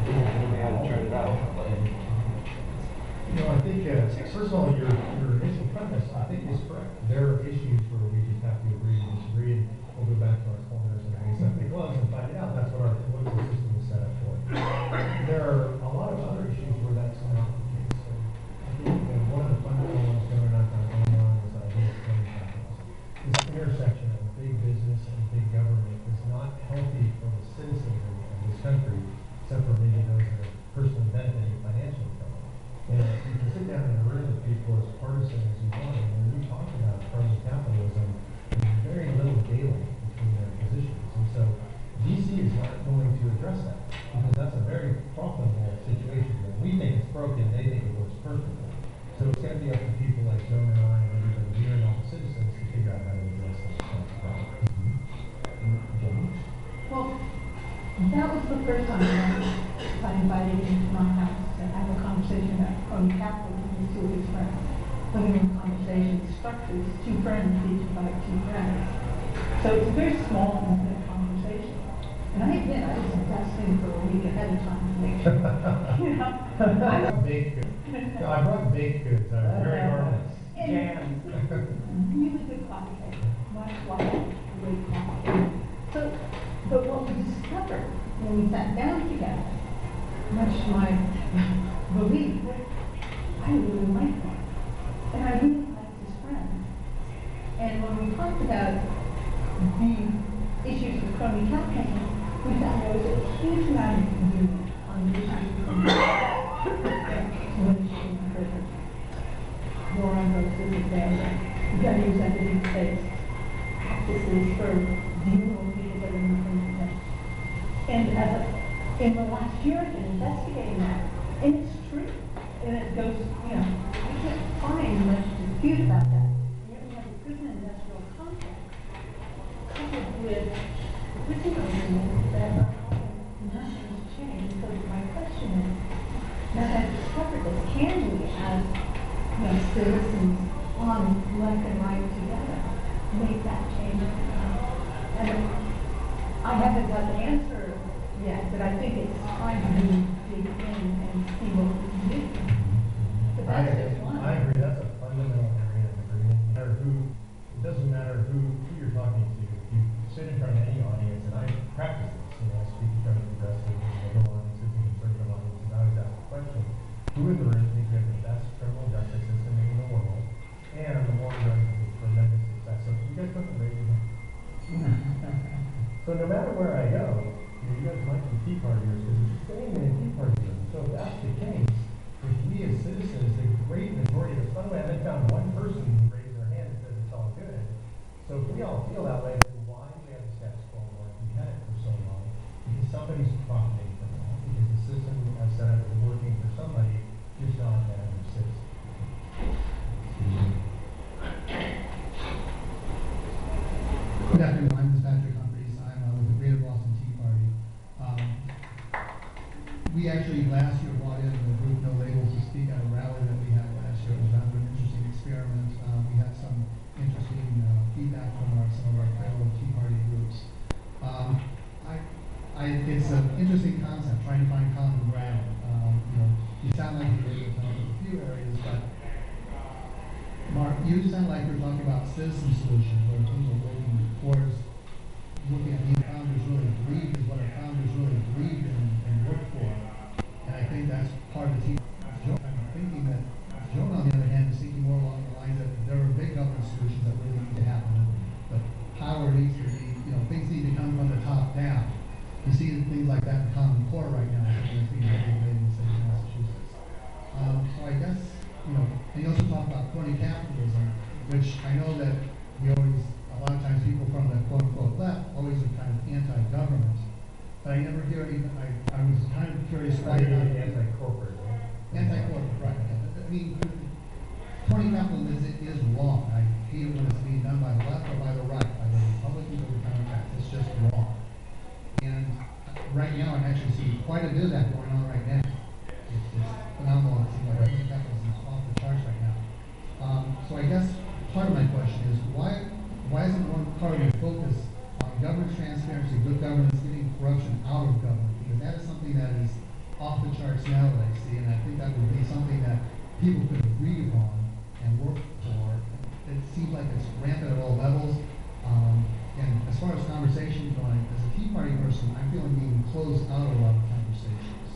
Speaker 8: think it's really
Speaker 1: Turn it out.
Speaker 9: You know, I think, first of all, your initial premise, I think is correct. There are issues where we just have to agree to disagree, and we'll go back to our corners and hang something gloves and find it out. That's what our political system is set up for. There are a lot of other issues where that's not the case. So I think one of the fundamental ones going on is I think this intersection of big business and big government is not healthy for the citizens of this country, except for maybe those that are personally benefiting financially from it. And you can sit down in a room with people as partisan as you want, and when you talk about firm capitalism, there's very little daylight between their positions. And so DC is not going to address that, because that's a very profitable situation. When we think it's broken, they think it works perfectly. So it's going to be up to people like Joan and I and everybody here and all the citizens to figure out how to address this problem.
Speaker 10: Well, that was the first time I invited him to my house to have a conversation about crony capitalism with two of his friends. Living room conversation structures, two friends each invite two friends. So it's a very small, intimate conversation. And I admit, I was investing for a week ahead of time to make sure, you know.
Speaker 9: I brought baked goods. No, I brought baked goods. I was very harmless.
Speaker 10: And really good coffee cake, much like great coffee. So, but what we discovered when we sat down together, much to my relief, I really liked him. And I really liked his friends. And when we talked about the issues of crony capitalism, we found there was a huge amount of agreement on the issues of lynching in prison, war on drugs is a failure, gun-use evidence-based practices for dealing with people that are in prison. And in the last year, I've been investigating that, and it's true. And it goes, you know, I can't find much dispute about that. We have a prison industrial complex coupled with prison agreements that are helping nothing's changed. So my question is, now that I've discovered this, can we, as you know, citizens on left and right together, make that change? And I haven't got the answer yet, but I think it's time to dig in and see what we can do. But that's just one.
Speaker 9: I agree, that's a fundamental area of agreement. No matter who, it doesn't matter who you're talking to. If you sit in front of any audience, and I practice this, you know, I speak in front of progressive and liberal audiences and conservative audiences, I always ask the question, who in the room thinks we have the best criminal justice system in the world, and the long run with tremendous success? So you guys put the rating on. So no matter where I go, you guys might be Tea Partiers, because it's the same in Tea Partiers. So if that's the case, if we as citizens, the great majority of us, by the way, I haven't found one person who raised their hand and says it's all good. So if we all feel that way, then why do we have the status quo like we had it for so long? Because somebody's profiting from that. Because the system as set up is working for somebody, just not the average citizen.
Speaker 11: Good afternoon, my name is Patrick Humphreys. I'm with the Greater Boston Tea Party. We interesting concept, trying to find common ground. You sound like you're able to come up with a few areas, but Mark, you sound like you're talking about citizen solutions, where things are working towards looking at what founders really believe is what our founders really believed in and worked for. And I think that's part of the team. I'm thinking that Joan, on the other hand, is thinking more along the lines that there are big governance solutions that really need to happen. The power needs to be, things need to come from the top down. You see things like that in Common Core right now, something that's being regulated in the state of Massachusetts. So I guess, and you also talk about crony capitalism, which I know that we always, a lot of times people from the quote unquote left always are kind of anti-government. But I never hear even, I was kind of curious why you're not
Speaker 9: anti-corporate.
Speaker 11: Anti-corporate, right. I mean, crony capitalism is wrong. I hate it when it's being done by the left or by the right, by the Republicans or the Democrats. It's just wrong. And right now, I'm actually seeing quite a bit of that going on right now. It's phenomenal. It seems like crony capitalism is off the charts right now. So I guess part of my question is, why isn't one part of your focus on government transparency, good governance, getting corruption out of government? Because that is something that is off the charts now that I see, and I think that would be something that people could agree upon and work for. It seems like it's rampant at all levels. And as far as conversations going, as a Tea Party person, I feel I'm being closed out of a lot of conversations.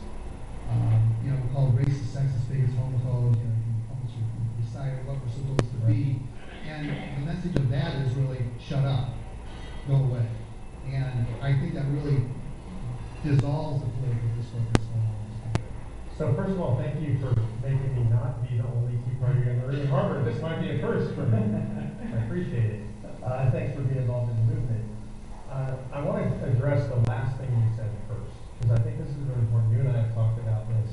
Speaker 11: We call racist, sexist, bigots, homophobes, you can almost recite what we're supposed to be. And the message of that is really, shut up, go away. And I think that really dissolves the political discourse that's going on in this country.
Speaker 9: So first of all, thank you for making me not be the only Tea Party member in Harvard. This might be a first for me. I appreciate it. Thanks for being involved in the movement. I want to address the last thing you said first, because I think this is really important. You and I have talked about this.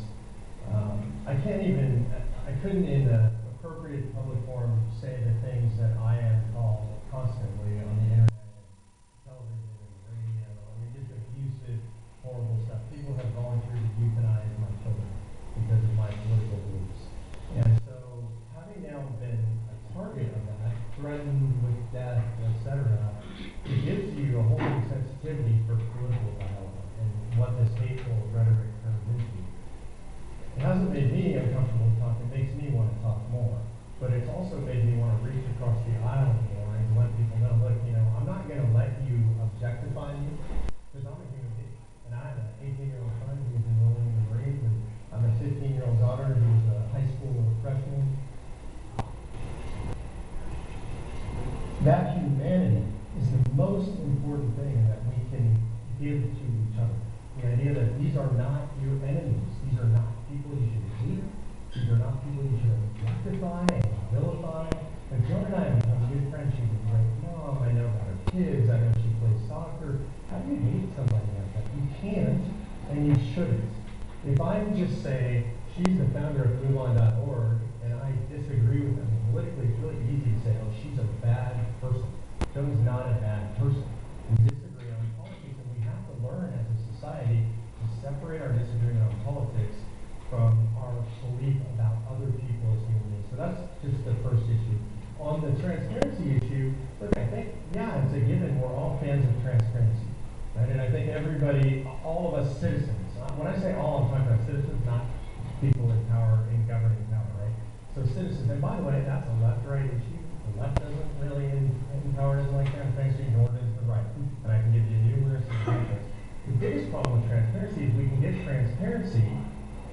Speaker 9: I couldn't in an appropriate public forum say the things that I am called constantly on the internet, television, and radio. I mean, just abusive, horrible stuff. People have volunteered to euthanize my children because of my political beliefs. And so, having now been a target of that, threatened with death, etc., it gives you a whole new sensitivity for political dialogue and what this hateful rhetoric turns into. It hasn't made me uncomfortable to talk. It makes me want to talk more. But it's also made me want to reach across the aisle more and let people know, look, I'm not going to let you objectify me, because I'm a human being. And I have an 18-year-old son who's enrolling in the Marines, and I'm a 15-year-old daughter who's a high school freshman. That humanity is the most important thing that we can give to each other. The idea that these are not your enemies. These are not people you should hate. These are not people you should objectify and vilify. And Joan and I have become good friends. She's a great mom. I know about her kids. I know she plays soccer. How do you hate somebody like that? You can't, and you shouldn't. If I just say, she's the founder of MoveOn.org, and I disagree with them politically, it's really easy to say, oh, she's a bad person. Joan's not a bad person. We disagree on politics, and we have to learn as a society to separate our disagreement on politics from our belief about other people as human beings. So that's just the first issue. On the transparency issue, look, I think, yeah, it's a given. We're all fans of transparency, right? And I think everybody, all of us citizens, when I say all, I'm talking about citizens, not people in power, in governing power, right? So citizens, and by the way, that's a left-right issue. The left doesn't really empower us like that. Thanks to ignoring it to the right. And I can give you numerous examples. The biggest problem with transparency is we can get transparency,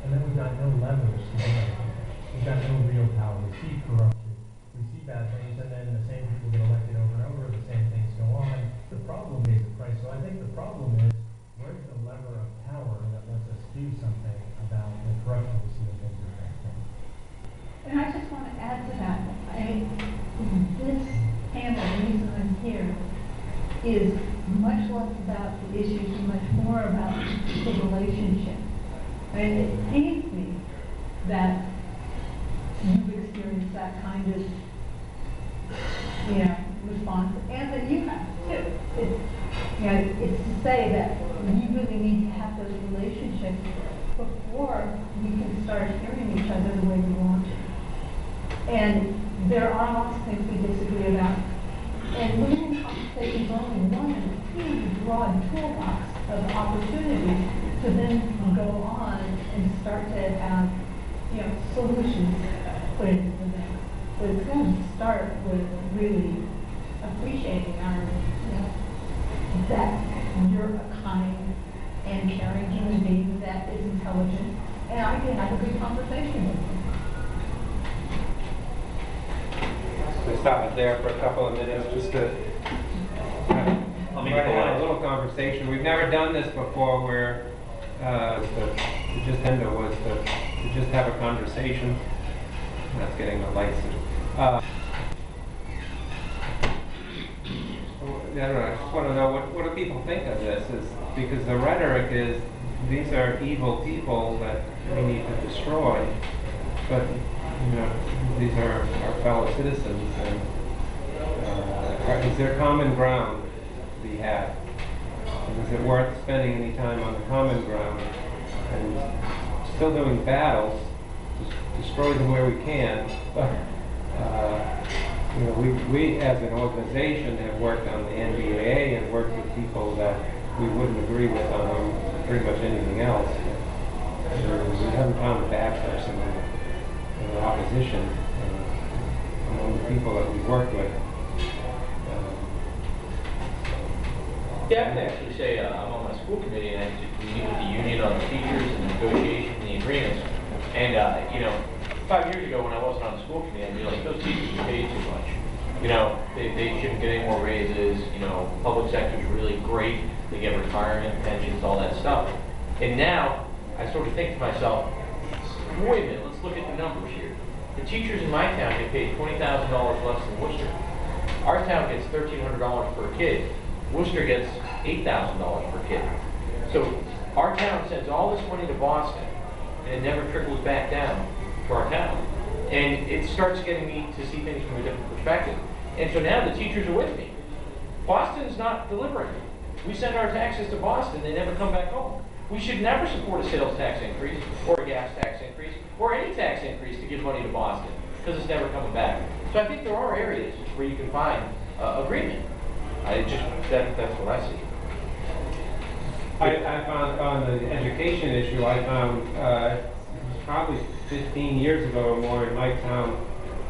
Speaker 9: and then we've got no leverage to do anything. We've got no real power. We see corruption, we see bad things, and then the same people get elected over and over, the same things go on. The problem is the price. So I think the problem is, where's the lever of power that lets us do something about the corruption we see in things that are transparent?
Speaker 10: And I just want to add to that. This panel, the reason I'm here, is much less about the issues and much more about the relationship. And it pains me that you've experienced that kind of, response, and that you have too. It's to say that we really need to have those relationships before we can start hearing each other the way we want to. And there are lots of things we disagree about. And winning conversation is only one in a huge, broad toolbox of opportunities to then go on and start to have, solutions put into the mix. But it's going to start with really appreciating that you're a kind and caring human being that is intelligent, and I can have a good conversation with you.
Speaker 1: We'll stop it there for a couple of minutes, just to
Speaker 6: I'll make it
Speaker 1: have a
Speaker 6: polite.
Speaker 1: little conversation. We've never done this before, where the just end was to just have a conversation. That's getting the lights. I don't know, I just want to know, what do people think of this? Because the rhetoric is, these are evil people that we need to destroy, but these are our fellow citizens, and is there common ground to be had? And is it worth spending any time on the common ground and still doing battles to destroy them where we can, but we as an organization have worked on the NDAA and worked with people that we wouldn't agree with on pretty much anything else. We haven't found a backlash in the opposition among the people that we work with.
Speaker 7: Yeah, I can actually say I'm on my school committee, and we meet with the union on the teachers and the negotiation and the agreements. And 5 years ago when I wasn't on the school committee, I'd be like, those teachers are paid too much. They shouldn't get any more raises. Public sector's really great. They get retirement, pensions, all that stuff. And now I sort of think to myself, wait a minute, let's look at the numbers here. The teachers in my town get paid $20,000 less than Worcester. Our town gets $1,300 per kid. Worcester gets $8,000 per kid. So our town sends all this money to Boston, and it never trickles back down to our town. And it starts getting me to see things from a different perspective. And so now the teachers are with me. Boston's not delivering. We send our taxes to Boston, they never come back home. We should never support a sales tax increase, or a gas tax increase, or any tax increase to give money to Boston, because it's never coming back. So I think there are areas where you can find agreement. That's what I see.
Speaker 1: I found on the education issue, I found probably 15 years ago or more in my town,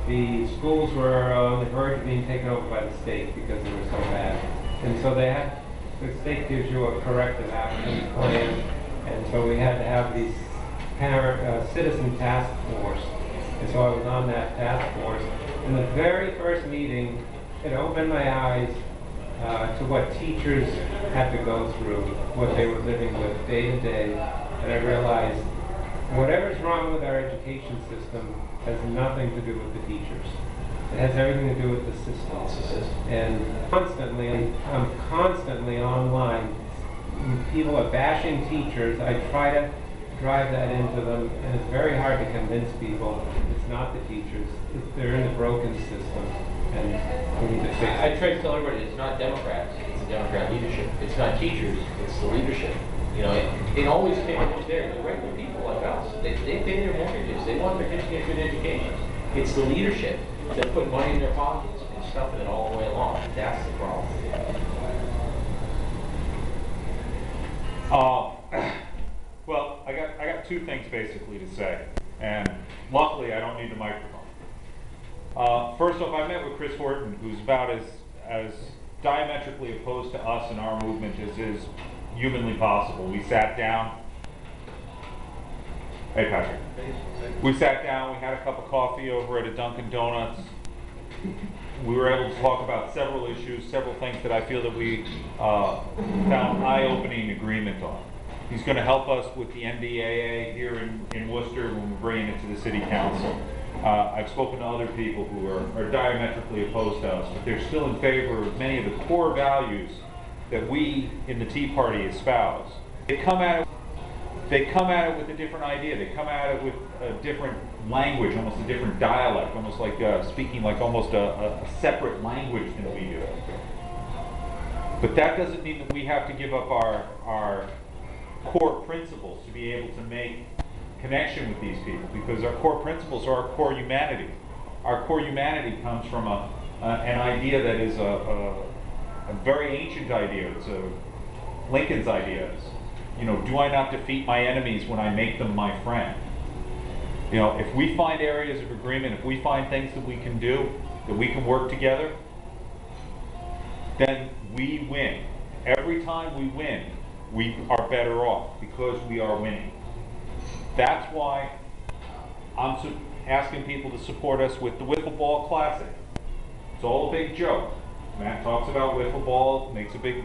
Speaker 1: the schools were on the verge of being taken over by the state because they were so bad. And so the state gives you a corrective action plan, and so we had to have these citizen task force. And so I was on that task force. And the very first meeting, it opened my eyes to what teachers had to go through, what they were living with day to day, and I realized whatever's wrong with our education system has nothing to do with the teachers. It has everything to do with the system. And I'm constantly online. People are bashing teachers. I try to drive that into them, and it's very hard to convince people it's not the teachers. They're in a broken system. And we need to fix it.
Speaker 7: I try to tell everybody it's not Democrats, it's the Democrat leadership. It's not teachers, it's the leadership. It always came up there. The regular people like us, they pay their mortgages, they want their kids to get good education. It's the leadership that put money in their pockets and stuffing it all the way along. That's the problem.
Speaker 6: Well, I got two things basically to say, and luckily I don't need the microphone. First off, I met with Chris Horton, who's about as diametrically opposed to us and our movement as is humanly possible. We sat down. Hey, Patrick. We sat down, we had a cup of coffee over at a Dunkin' Donuts. We were able to talk about several issues, several things that I feel that we found eye-opening agreement on. He's going to help us with the NDAA here in Worcester when we're bringing it to the City Council. I've spoken to other people who are diametrically opposed to us, but they're still in favor of many of the core values that we in the Tea Party espouse. They come at it with a different idea. They come at it with a different language, almost a different dialect, almost like speaking like almost a separate language than we do. But that doesn't mean that we have to give up our core principles to be able to make connection with these people, because our core principles are our core humanity. Our core humanity comes from an idea that is a very ancient idea. It's Lincoln's ideas. You know, do I not defeat my enemies when I make them my friend? You know, if we find areas of agreement, if we find things that we can do, that we can work together, then we win. Every time we win, we are better off because we are winning. That's why I'm asking people to support us with the Wiffle Ball Classic. It's all a big joke. Matt talks about wiffle ball, makes a big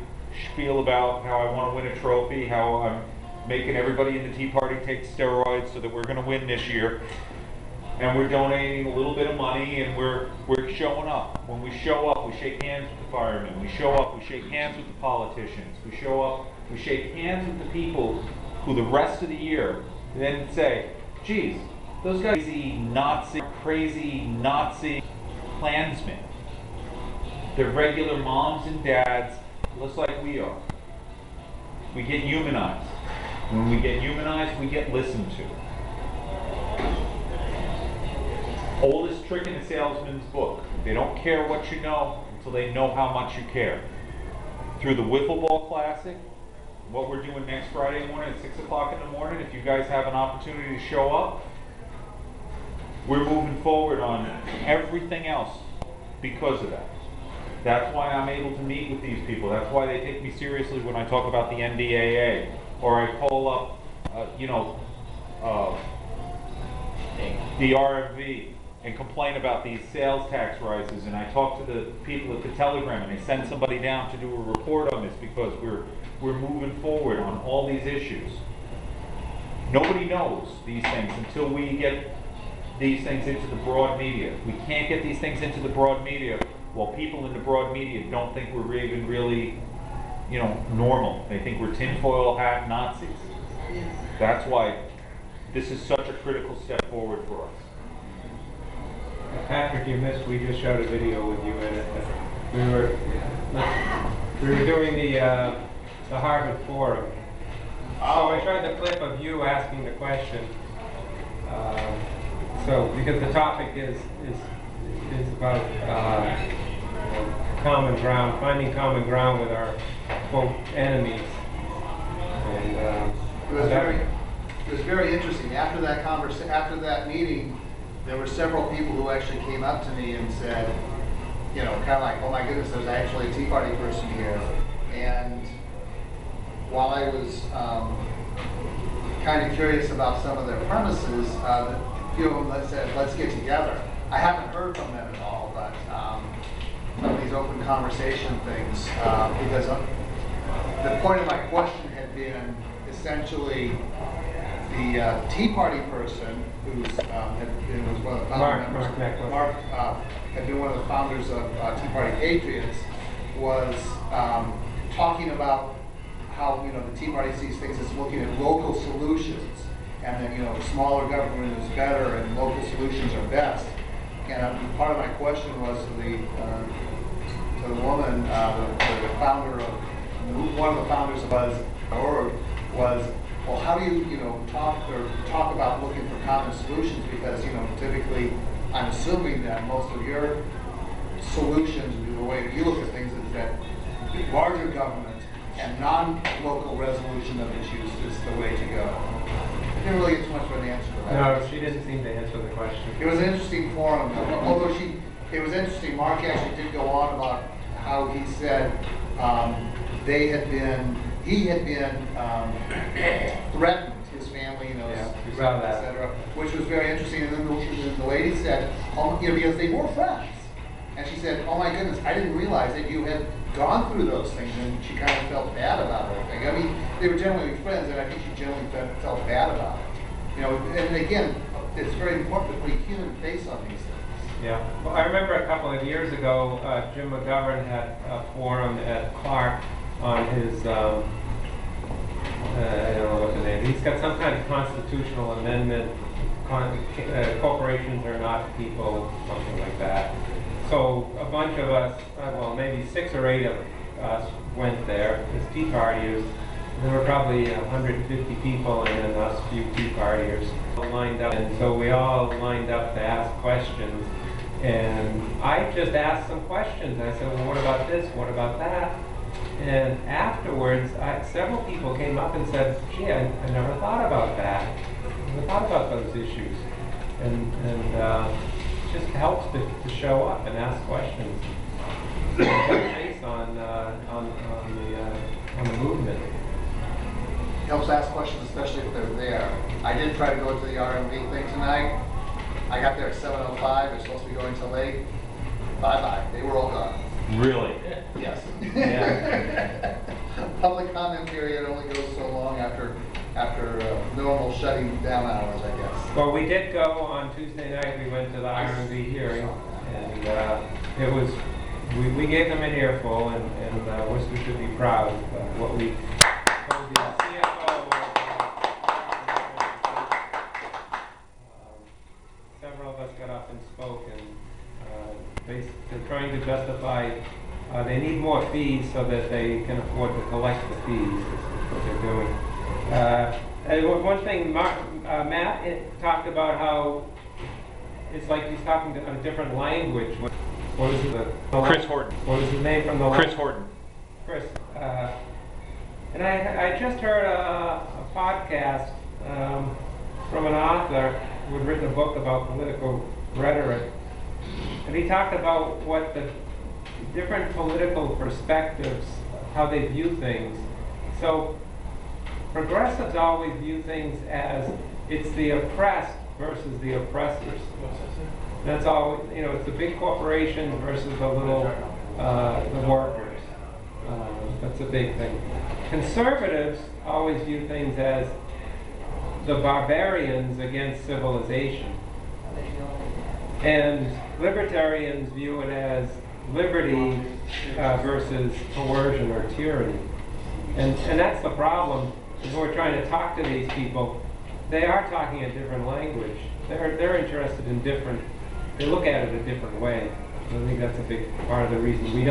Speaker 6: spiel about how I want to win a trophy, how I'm making everybody in the Tea Party take steroids so that we're going to win this year. And we're donating a little bit of money, and we're showing up. When we show up, we shake hands with the firemen. We show up, we shake hands with the politicians. We show up, we shake hands with the people who the rest of the year then say, geez, those guys are crazy Nazi Klansmen. They're regular moms and dads, just like we are. We get humanized. When we get humanized, we get listened to. Oldest trick in a salesman's book. They don't care what you know until they know how much you care. Through the Wiffle Ball Classic, what we're doing next Friday morning at 6 o'clock in the morning, if you guys have an opportunity to show up, we're moving forward on everything else because of that. That's why I'm able to meet with these people. That's why they take me seriously when I talk about the NDAA, or I call up, the RMV and complain about these sales tax rises, and I talk to the people at the Telegram, and they send somebody down to do a report on this because we're moving forward on all these issues. Nobody knows these things until we get these things into the broad media. We can't get these things into the broad media while people in the broad media don't think we're even really, normal. They think we're tinfoil hat Nazis. That's why this is such a critical step forward for us.
Speaker 1: Patrick, you missed, we just showed a video with you in it. We were doing the Harvard Forum. So I tried the clip of you asking the question. Because the topic is about common ground, finding common ground with our, quote, enemies. And,
Speaker 11: it was very interesting. After that meeting, there were several people who actually came up to me and said, kind of like, oh my goodness, there's actually a Tea Party person here. And while I was kind of curious about some of their premises, a few of them said, let's get together. I haven't heard from them at all, but some of these open conversation things, because the point of my question had been essentially the Tea Party person who's was one of the founder members. Mark had been one of the founders of Tea Party Patriots, was talking about how the Tea Party sees things as looking at local solutions, and that smaller government is better and local solutions are best. And part of my question was to the woman, the founder of one of the founders of org was, well, how do you talk about looking for common solutions? Because typically, I'm assuming that most of your solutions, the way you look at things, is that larger government and non-local resolution of issues is the way to go. I didn't really get too much of an answer to that.
Speaker 1: no, she didn't seem to answer the question.
Speaker 11: It was an interesting forum, although it was interesting. Mark actually did go on about how he said he had been threatened, his family, etc., which was very interesting. And then the lady said, because they were friends, and she said, "Oh my goodness, I didn't realize that you had gone through those things," and she kind of felt bad about everything. I mean, they were generally friends, and I think she generally felt bad about it. And again, it's very important to put a human face on these things.
Speaker 1: Yeah. Well, I remember a couple of years ago, Jim McGovern had a forum at Clark on his, I don't know what the name, he's got some kind of constitutional amendment, corporations are not people, something like that. So a bunch of us, well, maybe 6 or 8 of us went there as Tea Partiers. There were probably 150 people, and then us few Tea Partiers lined up. And so we all lined up to ask questions. And I just asked some questions. I said, well, what about this? What about that? And afterwards, several people came up and said, gee, I never thought about that. I never thought about those issues. And it just helps to show up and ask questions. And touch base on the movement.
Speaker 12: Helps ask questions, especially if they're there. I did try to go to the R&B thing tonight. I got there at 7:05. They're supposed to be going till late. Bye-bye. They were all gone.
Speaker 6: Really?
Speaker 12: Yes.
Speaker 1: Yeah.
Speaker 12: Public comment period only goes so long after normal shutting down hours, I guess.
Speaker 1: Well, we did go on Tuesday night. We went to the R&B hearing, and it was we gave them an earful, and Worcester should be proud of what we told the CFO. Several of us got up and spoke, and they're trying to justify they need more fees so that they can afford to collect the fees. Is what they're doing. And one thing, Matt talked about how it's like he's talking a different language. What is it?
Speaker 6: Chris Horton.
Speaker 1: What is his name from the
Speaker 6: Chris Horton.
Speaker 1: Chris. And I just heard a podcast from an author who had written a book about political rhetoric. And he talked about what the different political perspectives, how they view things. So progressives always view things as it's the oppressed versus the oppressors. That's all, it's the big corporations versus the little, the workers. That's a big thing. Conservatives always view things as the barbarians against civilization. And libertarians view it as liberty versus coercion or tyranny. And that's the problem, is when we're trying to talk to these people, they are talking a different language. They're interested in different, they look at it a different way. I think that's a big part of the reason we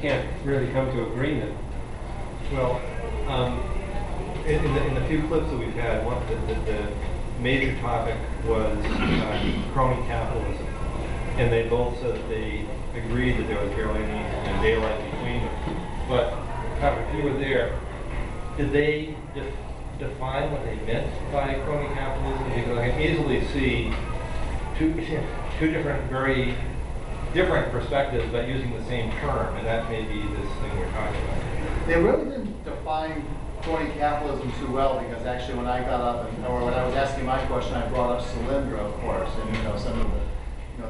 Speaker 1: can't really come to agreement.
Speaker 5: Well, in the few clips that we've had, the major topic was crony capitalism. And they both said that they agreed that there was barely any daylight between them. But if you were there, did they define what they meant by crony capitalism? Because I can easily see two different, very different perspectives, but using the same term, and that may be this thing we're talking about.
Speaker 12: They really didn't define crony capitalism too well, because actually when I got up or when I was asking my question, I brought up Solyndra, of course, and some of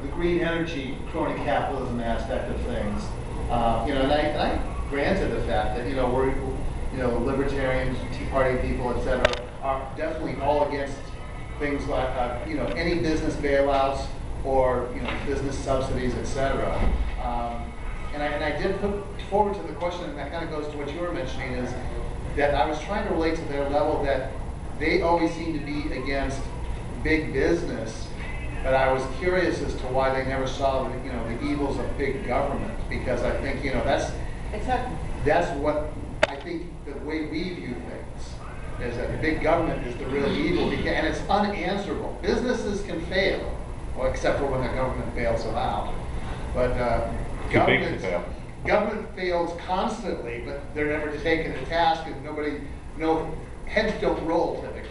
Speaker 12: the green energy crony capitalism aspect of things. And I granted the fact that we're libertarians, Tea Party people, etc., are definitely all against things like any business bailouts or business subsidies, etc. And I did put forward to the question, and that kind of goes to what you were mentioning, is that I was trying to relate to their level that they always seem to be against big business, but I was curious as to why they never saw the evils of big government, because I think that's what I think the way we view things is that the big government is the real evil, and it's unanswerable. Businesses can fail, well, except for when the government bails them out. But government fails constantly, but they're never taken to task, and no heads don't roll typically.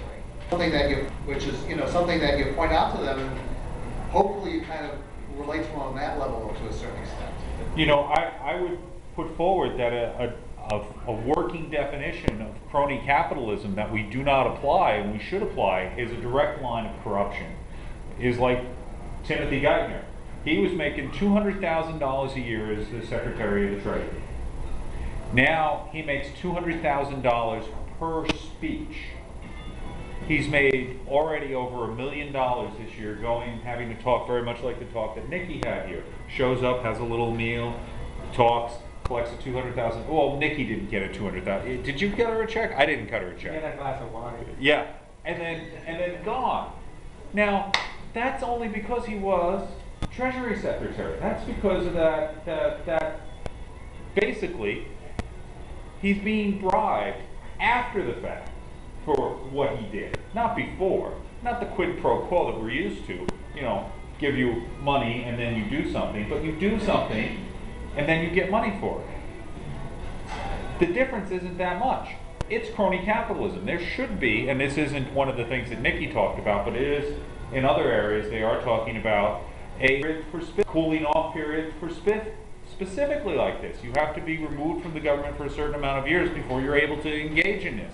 Speaker 12: Something that something that you point out to them, and hopefully you kind of relate to them on that level to a certain extent.
Speaker 6: I would put forward that a working definition of crony capitalism that we do not apply and we should apply is a direct line of corruption. Is like Timothy Geithner. He was making $200,000 a year as the Secretary of the Treasury. Now he makes $200,000 per speech. He's made already over $1 million this year, having to talk very much like the talk that Nikki had here. Shows up, has a little meal, talks, collects a $200,000. Well, Nikki didn't get a $200,000. Did you get her a check? I didn't cut her a check.
Speaker 1: Get a glass of water.
Speaker 6: Yeah, and then gone. Now that's only because he was Treasury Secretary. That's because of that basically he's being bribed after the fact for what he did, not before. Not the quid pro quo that we're used to, give you money and then you do something, but you do something and then you get money for it. The difference isn't that much. It's crony capitalism. There should be, and this isn't one of the things that Nikki talked about, but it is in other areas. They are talking about a period for cooling off period for specifically like this. You have to be removed from the government for a certain amount of years before you're able to engage in this.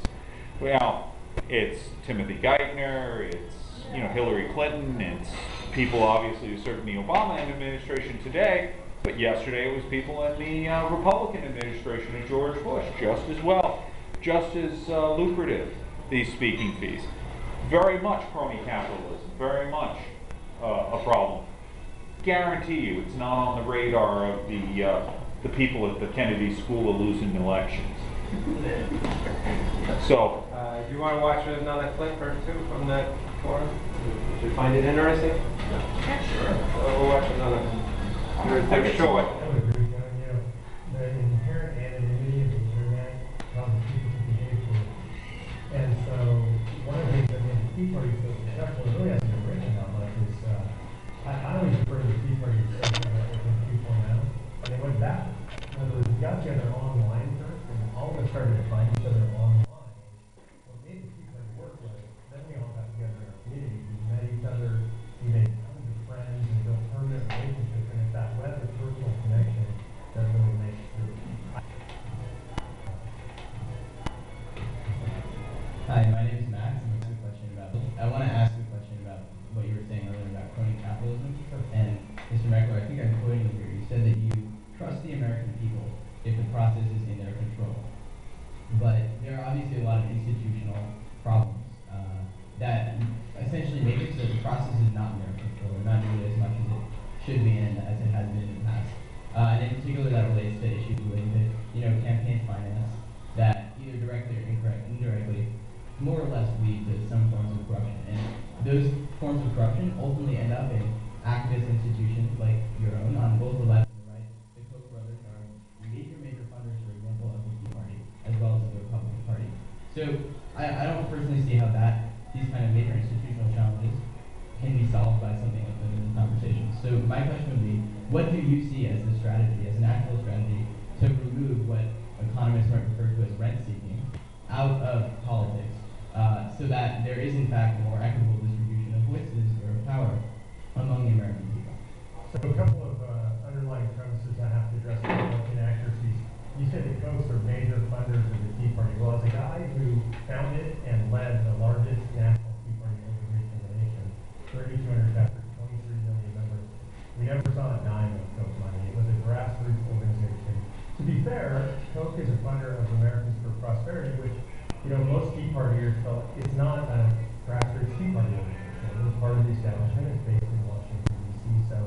Speaker 6: Well, it's Timothy Geithner, it's Hillary Clinton, it's people obviously who served in the Obama administration today, but yesterday it was people in the Republican administration of George Bush, just as well, just as lucrative, these speaking fees. Very much crony capitalism, very much a problem. Guarantee you it's not on the radar of the people at the Kennedy School of losing elections. So,
Speaker 1: do you want to watch another clip or two from that forum? Did you find it interesting?
Speaker 6: yeah, sure.
Speaker 1: We'll watch another. They're short.
Speaker 9: I would agree, John. The inherent anonymity of the internet causes people to behave poorly. And so, one of the things that made the Tea Party so successful, it really hasn't been written about much, is I always refer to the Tea Party as something that was in 2.0, and they went backwards. In other words, we got together online first, and all of us started to find each other online. What made the Tea Party work was, then we all got together in our communities, we met each other, we made tons of friends, and built permanent relationships, and it's that web of personal connection that really makes the
Speaker 13: Hi, my name is Max. I want to ask a question about what you were saying earlier about crony capitalism. And Mr. Meckler, I think I'm quoting you here. You said that you trust the American people if the process is in their control. But there are obviously a lot of institutional problems that essentially make it so the process is not in their control, or not nearly as much as it should be and as it has been in the past. And in particular, that relates to issues related to campaign finance that either directly or indirectly more or less lead to some forms of corruption. And those forms of corruption ultimately end up in activist institutions like your own on both the left and the right. The Koch brothers are major funders, for example, of the Tea Party, as well as of the Republican Party. So I don't personally see how these kind of major institutional challenges can be solved by something like limited conversations. So my question would be, what do you see as the strategy, as an actual strategy, to remove what economists might refer to as rent-seeking out of politics, so that there is in fact a more equitable distribution of voices or of power among the American people?
Speaker 9: So a couple of underlying premises I have to address for inaccuracies. You said the Kochs are major funders of the Tea Party. Well, as a guy who founded and led the largest national Tea Party organization in the nation, 3,200 chapters, 23 million members, we never saw a dime of Koch money. It was a grassroots organization. To be fair, Koch is a funder of Americans for Prosperity, which most Tea Partiers felt it's not a grassroots Tea Party organization. It was part of the establishment. It's based in Washington, D.C. So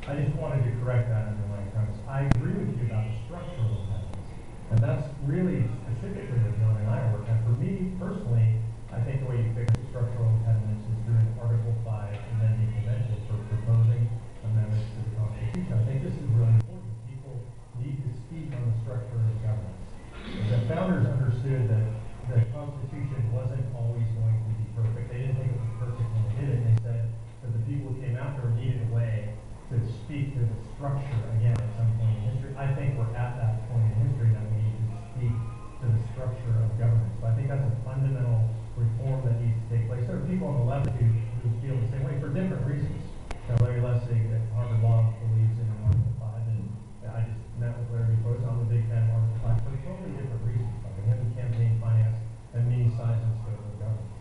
Speaker 9: I just wanted to correct that underlying premise. I agree with you about the structural impediments. And that's really specifically what John and I are working on. For me personally, I think the way you fix the structural impediments is through an Article 5 amending convention for proposing amendments to the Constitution. I think this is really important. People need to speak on the structure of governance. The founders understood that the Constitution wasn't always going to be perfect. They didn't think it was perfect when they did it. They said that the people who came after them needed a way to speak to the structure again at some point in history. I think we're at that point in history that we need to speak to the structure of government. So I think that's a fundamental reform that needs to take place. There are people on the left who feel the same way for different reasons. Larry Lessig at Harvard Law believes in Article 5, and I just met with Larry before. I'm a big fan of Article 5 for totally different reasons. Him and campaign finance and means, size, and scope of governance.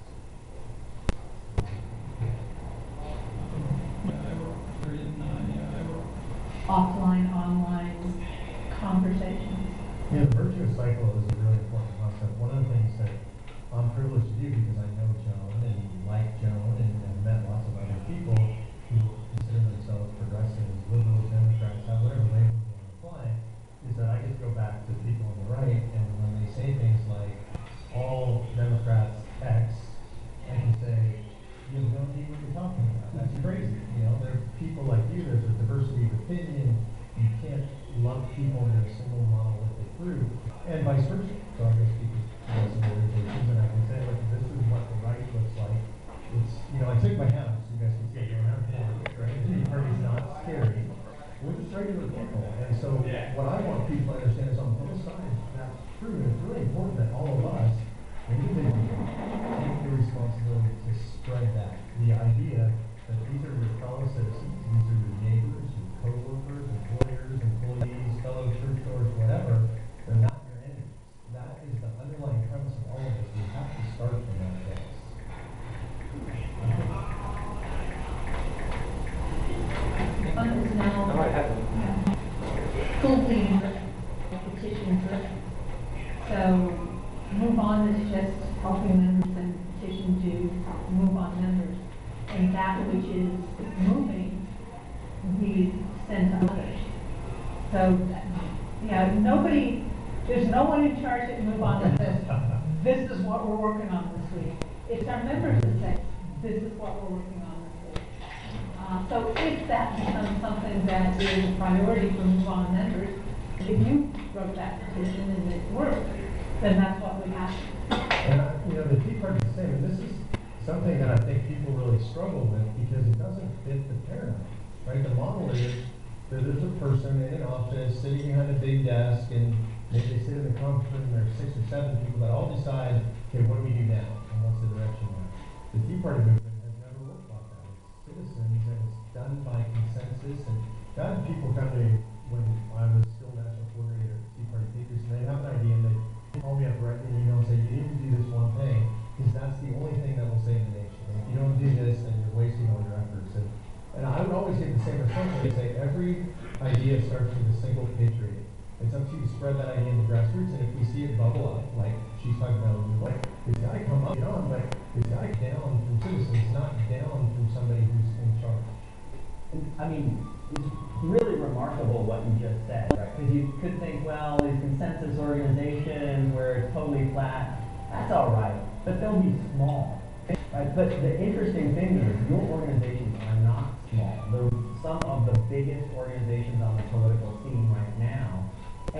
Speaker 10: Offline, online conversations.
Speaker 9: Yeah, the virtuous cycle is a really important concept. One of the things that I'm privileged to do because I know Joan and like Joan and met lots of other people who consider themselves progressives, liberals, Democrats, whatever label you want to apply, is that I get to go back to people on the right, and when they say things like, all Democrats X, I can say, you don't need what you're talking about. That's crazy. There are people like you, there's a diversity of opinion. You can't lump people into a single monolithic group, and vice versa. So I guess people have some organizations, and I can say, look, this is what the right looks like. It's, I took my hat off so you guys can see it going out there, right? The Tea Party's not scary. We're just regular people. And so what I want people to understand is on both sides, that's true. And it's important that all of us individually take the responsibility to spread that. The idea that these are your fellow citizens, these are your neighbors, your coworkers, employers, employees, fellow churchgoers, whatever, they're not your enemies. That is the underlying premise of all of this. We have to start from that place.
Speaker 10: Fund is now fully petition driven. So move on is just helping members and petition to move on members. And that which is moving, we send to others. So, there's no one in charge that move on to this. This is what we're working on this week. It's our members that say, this is what we're working on this week. So if that becomes something that is a priority for move on members, if you wrote that petition and it worked, then that's what would happen.
Speaker 9: And, the Tea Party is the same, and this is something that I think people really struggle with because it doesn't fit the paradigm, right? The model is that there's a person in an office sitting behind a big desk, and maybe they sit in the conference room, and there's 6 or 7 people that all decide, okay, what do we do now? And what's the direction now? The Tea Party movement has never worked like that. It's citizens, and it's done by consensus, and I had people come to me when I was still national coordinator at Tea Party Takers, and they'd have an idea, and they'd call me up, write me an email, and say, you need to do this one thing, because that's the only thing that will save the nation. And if you don't do this, then you're wasting all your efforts. And I would always give the same response. They say every idea starts with a single patriot. It's up to you to spread that idea in the grassroots, and if we see it bubble up, like she's talking about, like it's got to come up, but it's got to get down from citizens, not down from somebody who's in charge.
Speaker 8: I mean, it's really remarkable what you just said, right? Because you could think, well, these consensus organizations where it's totally flat, that's all right, but they'll be small, right? But the interesting thing is your organizations are not small. They're some of the biggest organizations on the political scene right now.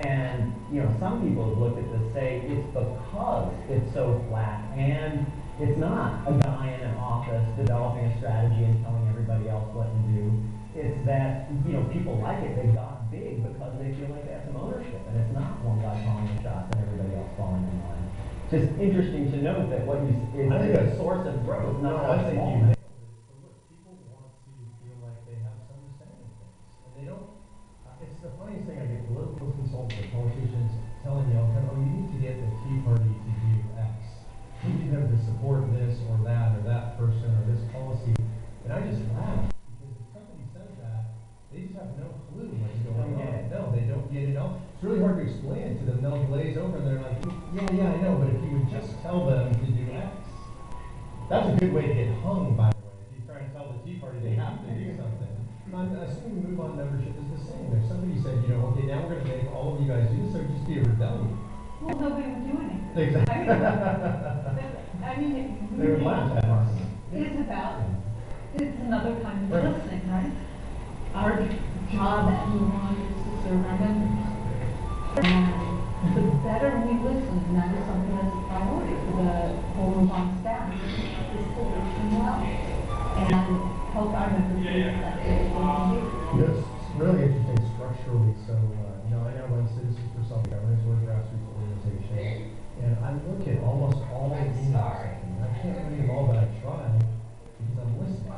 Speaker 8: And, some people have looked at this, say it's because it's so flat, and it's not a guy in an office developing a strategy and telling everybody else what to do. It's that, people like it. They got big because they feel like they have some ownership, and it's not one guy calling the shots and everybody else falling in line. Just interesting to note that what you is a source of growth, not a small.
Speaker 9: People want to feel like they have something to say in things, and they don't. It's the funniest thing. I get political consultants or politicians telling me all the time, "Oh, you need to get the Tea Party to do X. You need them to support this or that person or this policy." And I just laugh because if somebody says that, they just have no clue what's going on. No, they don't get it all. It's really hard to explain it to them. They'll glaze over and they're like, yeah, I know, but if you would just tell them to do X. That's a good way to get hung, by the way. If you try and tell the Tea Party they have to do something. I'm assuming move on membership is the same. If somebody said, okay, now we're going to make all of you guys do this, or just be a rebellion.
Speaker 10: Well, nobody would do anything.
Speaker 9: Exactly. They would laugh at us.
Speaker 10: It's another kind of listening, right? Our job at Move On is to serve our members. And the better we listen, and that is something that's a priority for the whole Move On staff, is to listen well and help our members be effective.
Speaker 9: Yes, it's really interesting structurally. So, I know I'm Citizens for Self-Governance, we're a grassroots organization, and I look at almost all the emails. I can't read them all, but I try because I'm listening.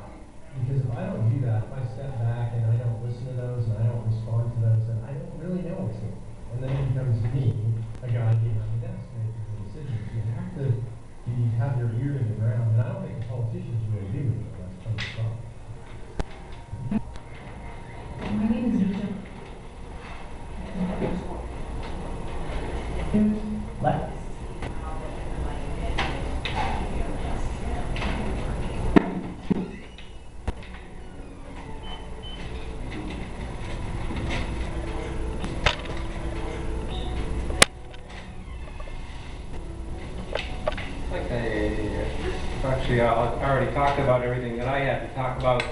Speaker 9: Because if I don't do that, if I step back and I don't listen to those and I don't respond to those, then I don't really know what's going on. And then it becomes me, a guy behind the desk making the decisions. You have to have your ear to the ground, and I don't think the politicians really do it. That's kind of the problem.
Speaker 10: My name is Lisa.
Speaker 8: Let's.
Speaker 1: Actually, I already talked about everything that I had to talk about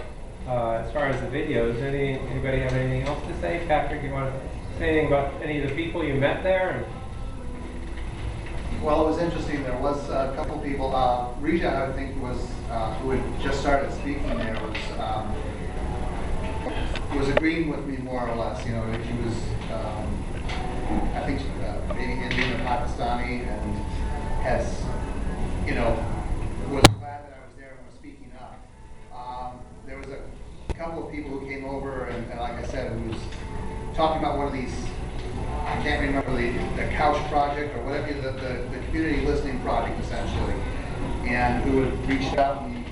Speaker 1: as far as the videos. Anybody have anything else to say? Patrick, you want to say anything about any of the people you met there?
Speaker 12: Well, it was interesting. There was a couple people. Rija, I think, was who had just started speaking there, was agreeing with me more or less. She was, I think, maybe ending the Pakistani and has, you know, was glad that I was there and was speaking up. There was a couple of people who came over and like I said, who was talking about one of these, I can't remember the couch project or whatever, the community listening project essentially, and who had reached out. And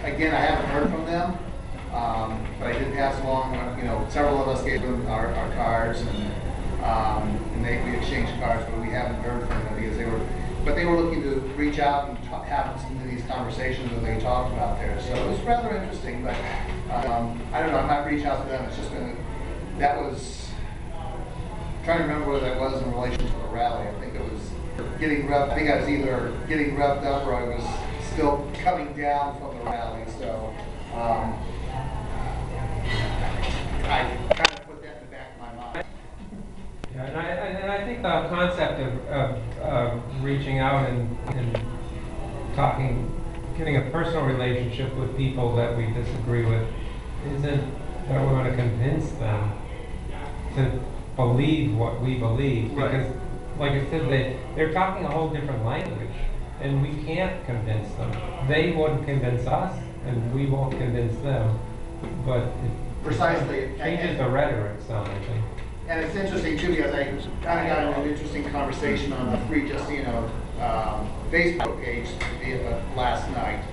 Speaker 12: again, I haven't heard from them, but I did pass along, you know, several of us gave them our cards, and we exchanged cards, but we haven't heard from them because they were looking to reach out and have some of these conversations that they talked about there. So it was rather interesting, but I don't know, I might reach out to them. It's just been, that was, I'm trying to remember what that was in relation to the rally. I think it was getting revved, I think I was either getting revved up or I was still coming down from the rally. So I kind of put that in the back of my mind.
Speaker 1: Yeah, and I think the concept of reaching out and talking, getting a personal relationship with people that we disagree with, isn't that we want to convince them to believe what we believe.
Speaker 12: Right.
Speaker 1: Because, like I said, they're talking a whole different language, and we can't convince them. They wouldn't convince us, and we won't convince them. But it
Speaker 12: Precisely.
Speaker 1: changes the rhetoric some, I think.
Speaker 12: And it's interesting too because I kind of got into an interesting conversation on the Free Justino Facebook page last night.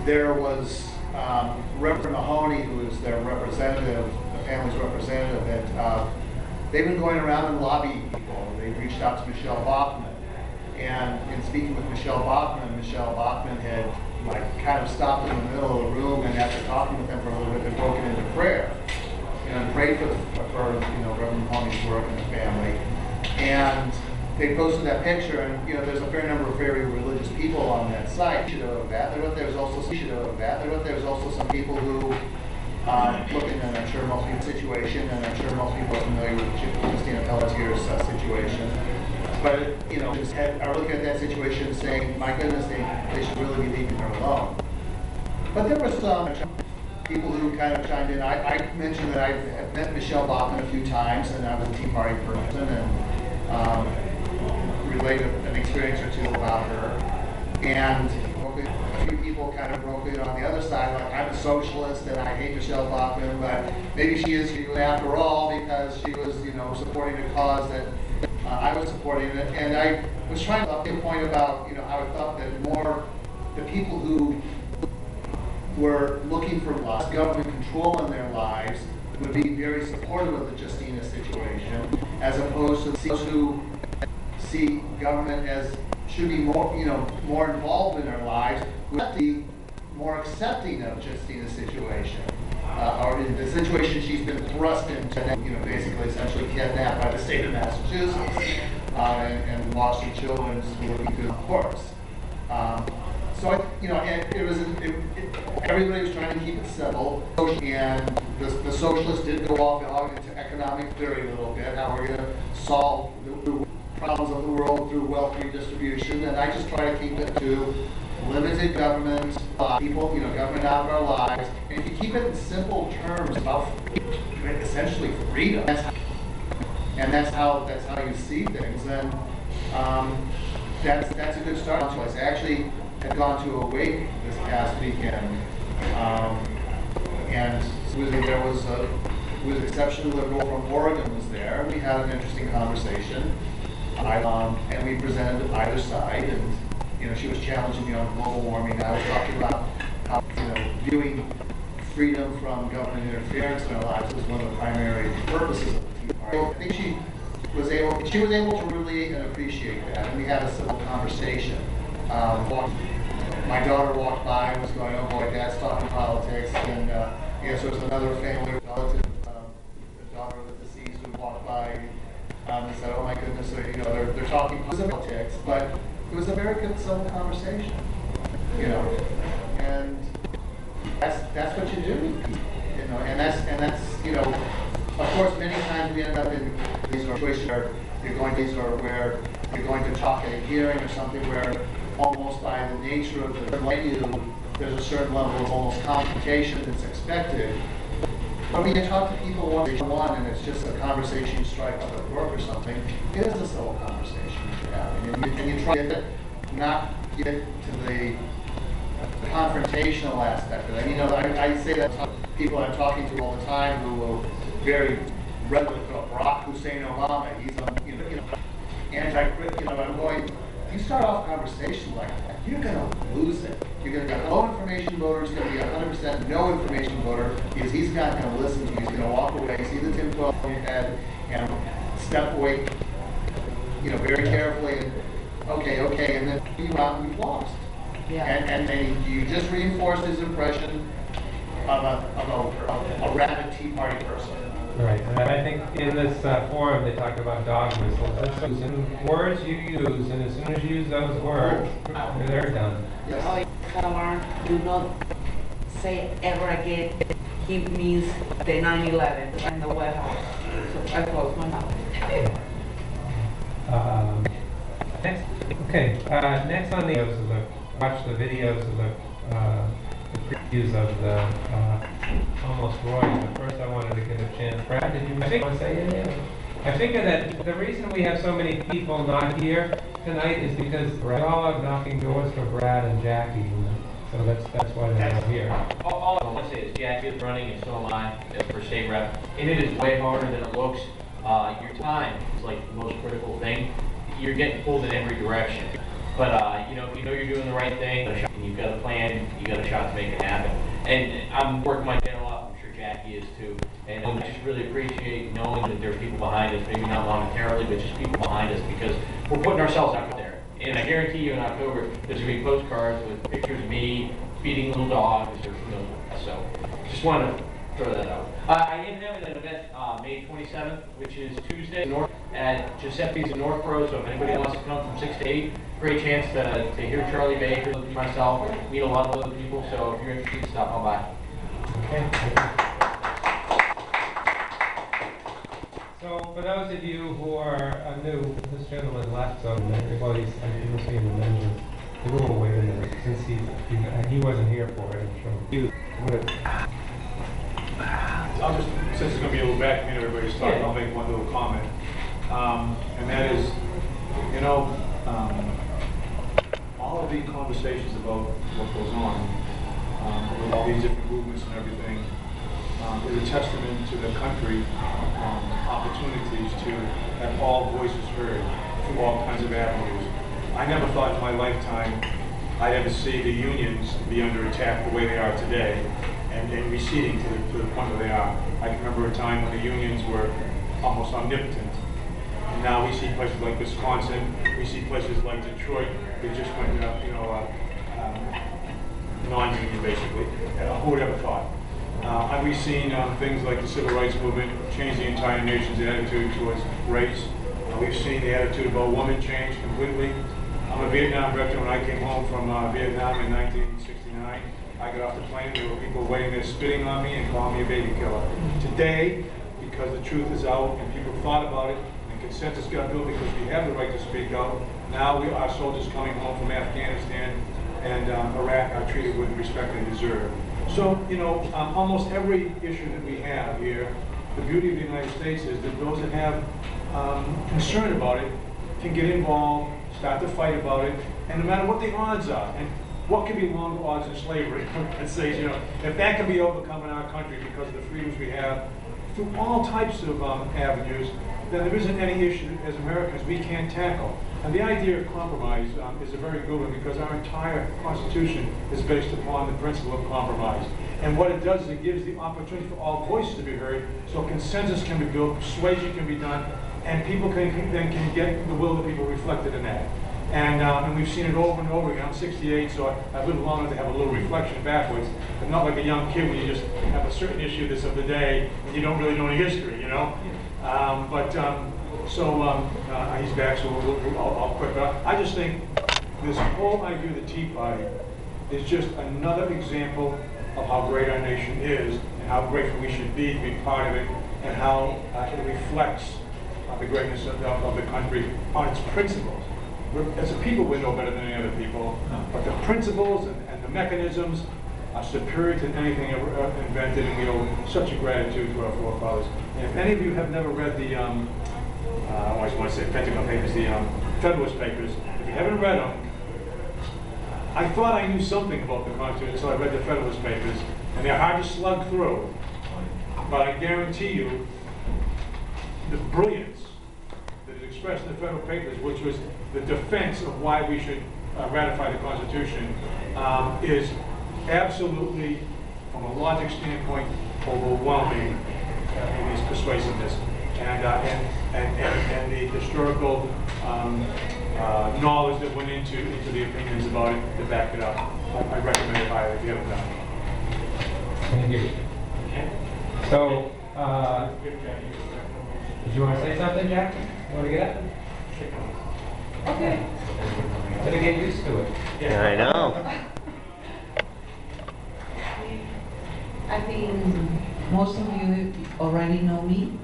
Speaker 12: There was Reverend Mahoney, who is their representative, the family's representative, that they've been going around and lobbying people. They reached out to Michelle Bachmann, and in speaking with Michelle Bachmann had like kind of stopped in the middle of the room, and after talking with them for a little bit, had broken into prayer. And prayed for Reverend Mahoney's work and the family. And they posted that picture, and there's a fair number of very religious people on that site. There's also some people who looking at, I'm sure most people's situation, and I'm sure most people are familiar with Christina Pelletier's situation. But just are looking at that situation and saying, my goodness, they should really be leaving her alone. But there was some people who kind of chimed in. I mentioned that I've met Michelle Bachmann a few times, and I was a Tea Party person, and related an experience or two about her. And a few people kind of broke in on the other side, like, I'm a socialist and I hate Michelle Bachmann, but maybe she is after all because she was, supporting a cause that I was supporting. And I was trying to make a point about, how I thought that more the people who were looking for less government control in their lives would be very supportive of the Justina situation, as opposed to those who see government as should be more, more involved in their lives, would be more accepting of Justina's situation, or the situation she's been thrust into, basically essentially kidnapped by the state of Massachusetts, and lost her children looking through the courts. So, everybody was trying to keep it civil, and the socialists did go off into economic theory a little bit, how we're going to solve the problems of the world through wealth redistribution, and I just try to keep it to limited government, people, government out of our lives, and if you keep it in simple terms about essentially freedom, that's how you see things, and that's a good start. I actually had gone to a wake this past weekend, and there was exceptionally liberal from Oregon was there, and we had an interesting conversation, and we presented either side, and she was challenging me on global warming. I was talking about how viewing freedom from government interference in our lives was one of the primary purposes of the Tea Party. I think she was able to relate and appreciate that, and we had a civil conversation. My daughter walked by and was going, oh boy, Dad's talking politics, and so there's another family relative, the daughter of the deceased, who walked by and said, oh my goodness, they're talking politics, but it was a very good civil conversation, and that's what you do, and that's of course many times we end up in these situations where where you're going to talk at a hearing or something where almost by the nature of the venue, there's a certain level of almost confrontation that's expected. I mean, you talk to people one-on-one, and it's just a conversation you strike up at work or something. It is a civil conversation you're having, and you try to not get to the confrontational aspect of it. You know, I say that to people I'm talking to all the time who will very readily throw Barack Hussein Obama. He's anti-Christian. I'm going. You start off a conversation like that, you're going to lose it. You're going to get a low information voter who's going to be 100% no information voter because he's not going to listen to you. He's going to walk away, see the tinfoil in your head, and step away, very carefully. And okay, and then you out and you've lost.
Speaker 14: Yeah.
Speaker 12: And you just reinforce his impression of a rabid Tea Party person.
Speaker 1: Right, and I think in this forum they talk about dog whistles. And words you use, and as soon as you use those words, they're done.
Speaker 12: Yes.
Speaker 14: Calamar, do not say ever again. He means the 9/11 and the White House. So I close my mouth.
Speaker 1: Next on the videos is watch the videos of the previews of the Almost Roy. But first I wanted to give a chance. Brad, did you want to say anything? I figure that the reason we have so many people not here tonight is because we're all out knocking doors for Brad and Jackie. So that's why they're not here.
Speaker 7: All I want to say is Jackie is running, and so am I, for state rep. And it is way harder than it looks. Your time is like the most critical thing. You're getting pulled in every direction. But if you know you're doing the right thing, and you've got a plan, you got a shot to make it happen. And I'm working my tail off. I'm sure Jackie is too. And I just really appreciate knowing that there are people behind us, maybe not monetarily, but just people behind us, because we're putting ourselves out there. And I guarantee you in October, there's going to be postcards with pictures of me feeding little dogs, or so. Just wanted to throw that out. I am having an event May 27th, which is Tuesday at Giuseppe's in Northborough. So if anybody wants to come from 6 to 8, great chance to hear Charlie Baker, myself, meet a lot of other people. So if you're interested, stop on by.
Speaker 1: Okay. So for those of you who are new, this gentleman left, so everybody's, I must be in the mention. The rule way in since he wasn't here for it, I'm sure.
Speaker 15: I'll just, since it's going to be a little back and everybody's talking, I'll make one little comment. And that is, all of the conversations about what goes on with all these different movements and everything is a testament to the country opportunities to have all voices heard through all kinds of avenues. I never thought in my lifetime I'd ever see the unions be under attack the way they are today. And receding to the point where they are. I can remember a time when the unions were almost omnipotent. And now we see places like Wisconsin, we see places like Detroit, they just went, non-union basically. Who would ever thought? And we've seen things like the civil rights movement change the entire nation's attitude towards race. We've seen the attitude about women change completely. I'm a Vietnam veteran. When I came home from Vietnam in 1969, I got off the plane, there were people waiting there spitting on me and calling me a baby killer. Today, because the truth is out and people thought about it, and consensus got built because we have the right to speak out, now our soldiers coming home from Afghanistan and Iraq are treated with the respect they deserve. So, almost every issue that we have here, the beauty of the United States is that those that have concern about it can get involved, start to fight about it, and no matter what the odds are, and what can be long odds in slavery? It says, if that can be overcome in our country because of the freedoms we have through all types of avenues, then there isn't any issue as Americans we can't tackle. And the idea of compromise is a very good one because our entire Constitution is based upon the principle of compromise. And what it does is it gives the opportunity for all voices to be heard, so consensus can be built, persuasion can be done, and people can get the will of the people reflected in that. And we've seen it over and over again. I'm 68, so I've lived long enough to have a little reflection backwards, but not like a young kid when you just have a certain issue that's of the day and you don't really know any history, He's back, so I'll quit. But I just think this whole idea of the Tea Party is just another example of how great our nation is and how grateful we should be to be part of it, and how it reflects the greatness of the country on its principles. As a people, we're no better than any other people, but the principles and the mechanisms superior to anything ever invented, and we owe such a gratitude to our forefathers. And if any of you have never read the, I always want to say Pentagon Papers, the Federalist Papers, if you haven't read them, I thought I knew something about the Constitution until I read the Federalist Papers, and they're hard to slug through, but I guarantee you, the brilliance that is expressed in the Federal Papers, which was the defense of why we should ratify the Constitution, is absolutely, from a logic standpoint, overwhelming in its persuasiveness, and the historical knowledge that went into the opinions about it to back it up. I recommend it highly if you haven't done it.
Speaker 1: Thank you. So, did you want to say something, Jack? You want to get up?
Speaker 14: Okay.
Speaker 1: Gotta get used to it.
Speaker 16: Yeah, I know.
Speaker 14: I think most of you already know me.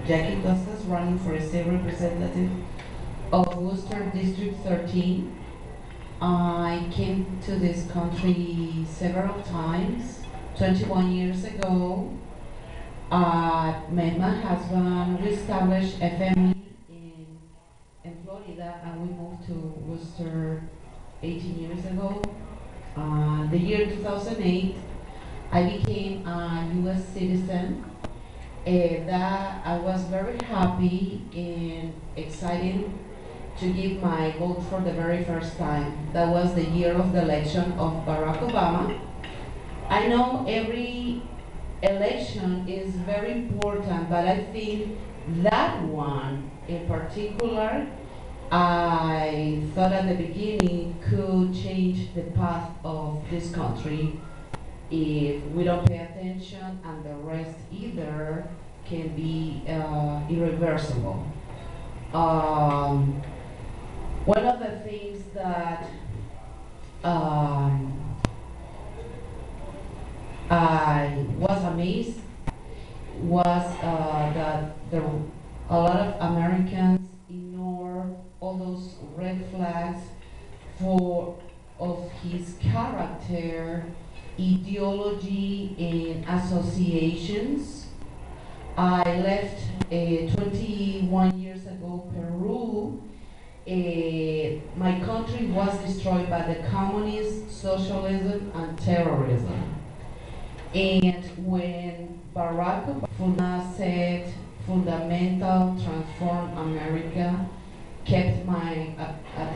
Speaker 14: Jackie Costas, running for a state representative of Worcester District 13. I came to this country several times. 21 years ago, I met my husband. We established a family in Florida, and we moved to Worcester 18 years ago. The year 2008, I became a U.S. citizen. That I was very happy and excited to give my vote for the very first time. That was the year of the election of Barack Obama. I know every election is very important, but I think that one in particular, I thought at the beginning could change the path of this country if we don't pay attention, and the rest either can be irreversible. One of the things that I was amazed was that a lot of Americans ignore all those red flags of his character, ideology, and associations. I left 21 years ago Peru. My country was destroyed by the communists, socialism, and terrorism. And when Barack Obama said fundamental transform America, kept my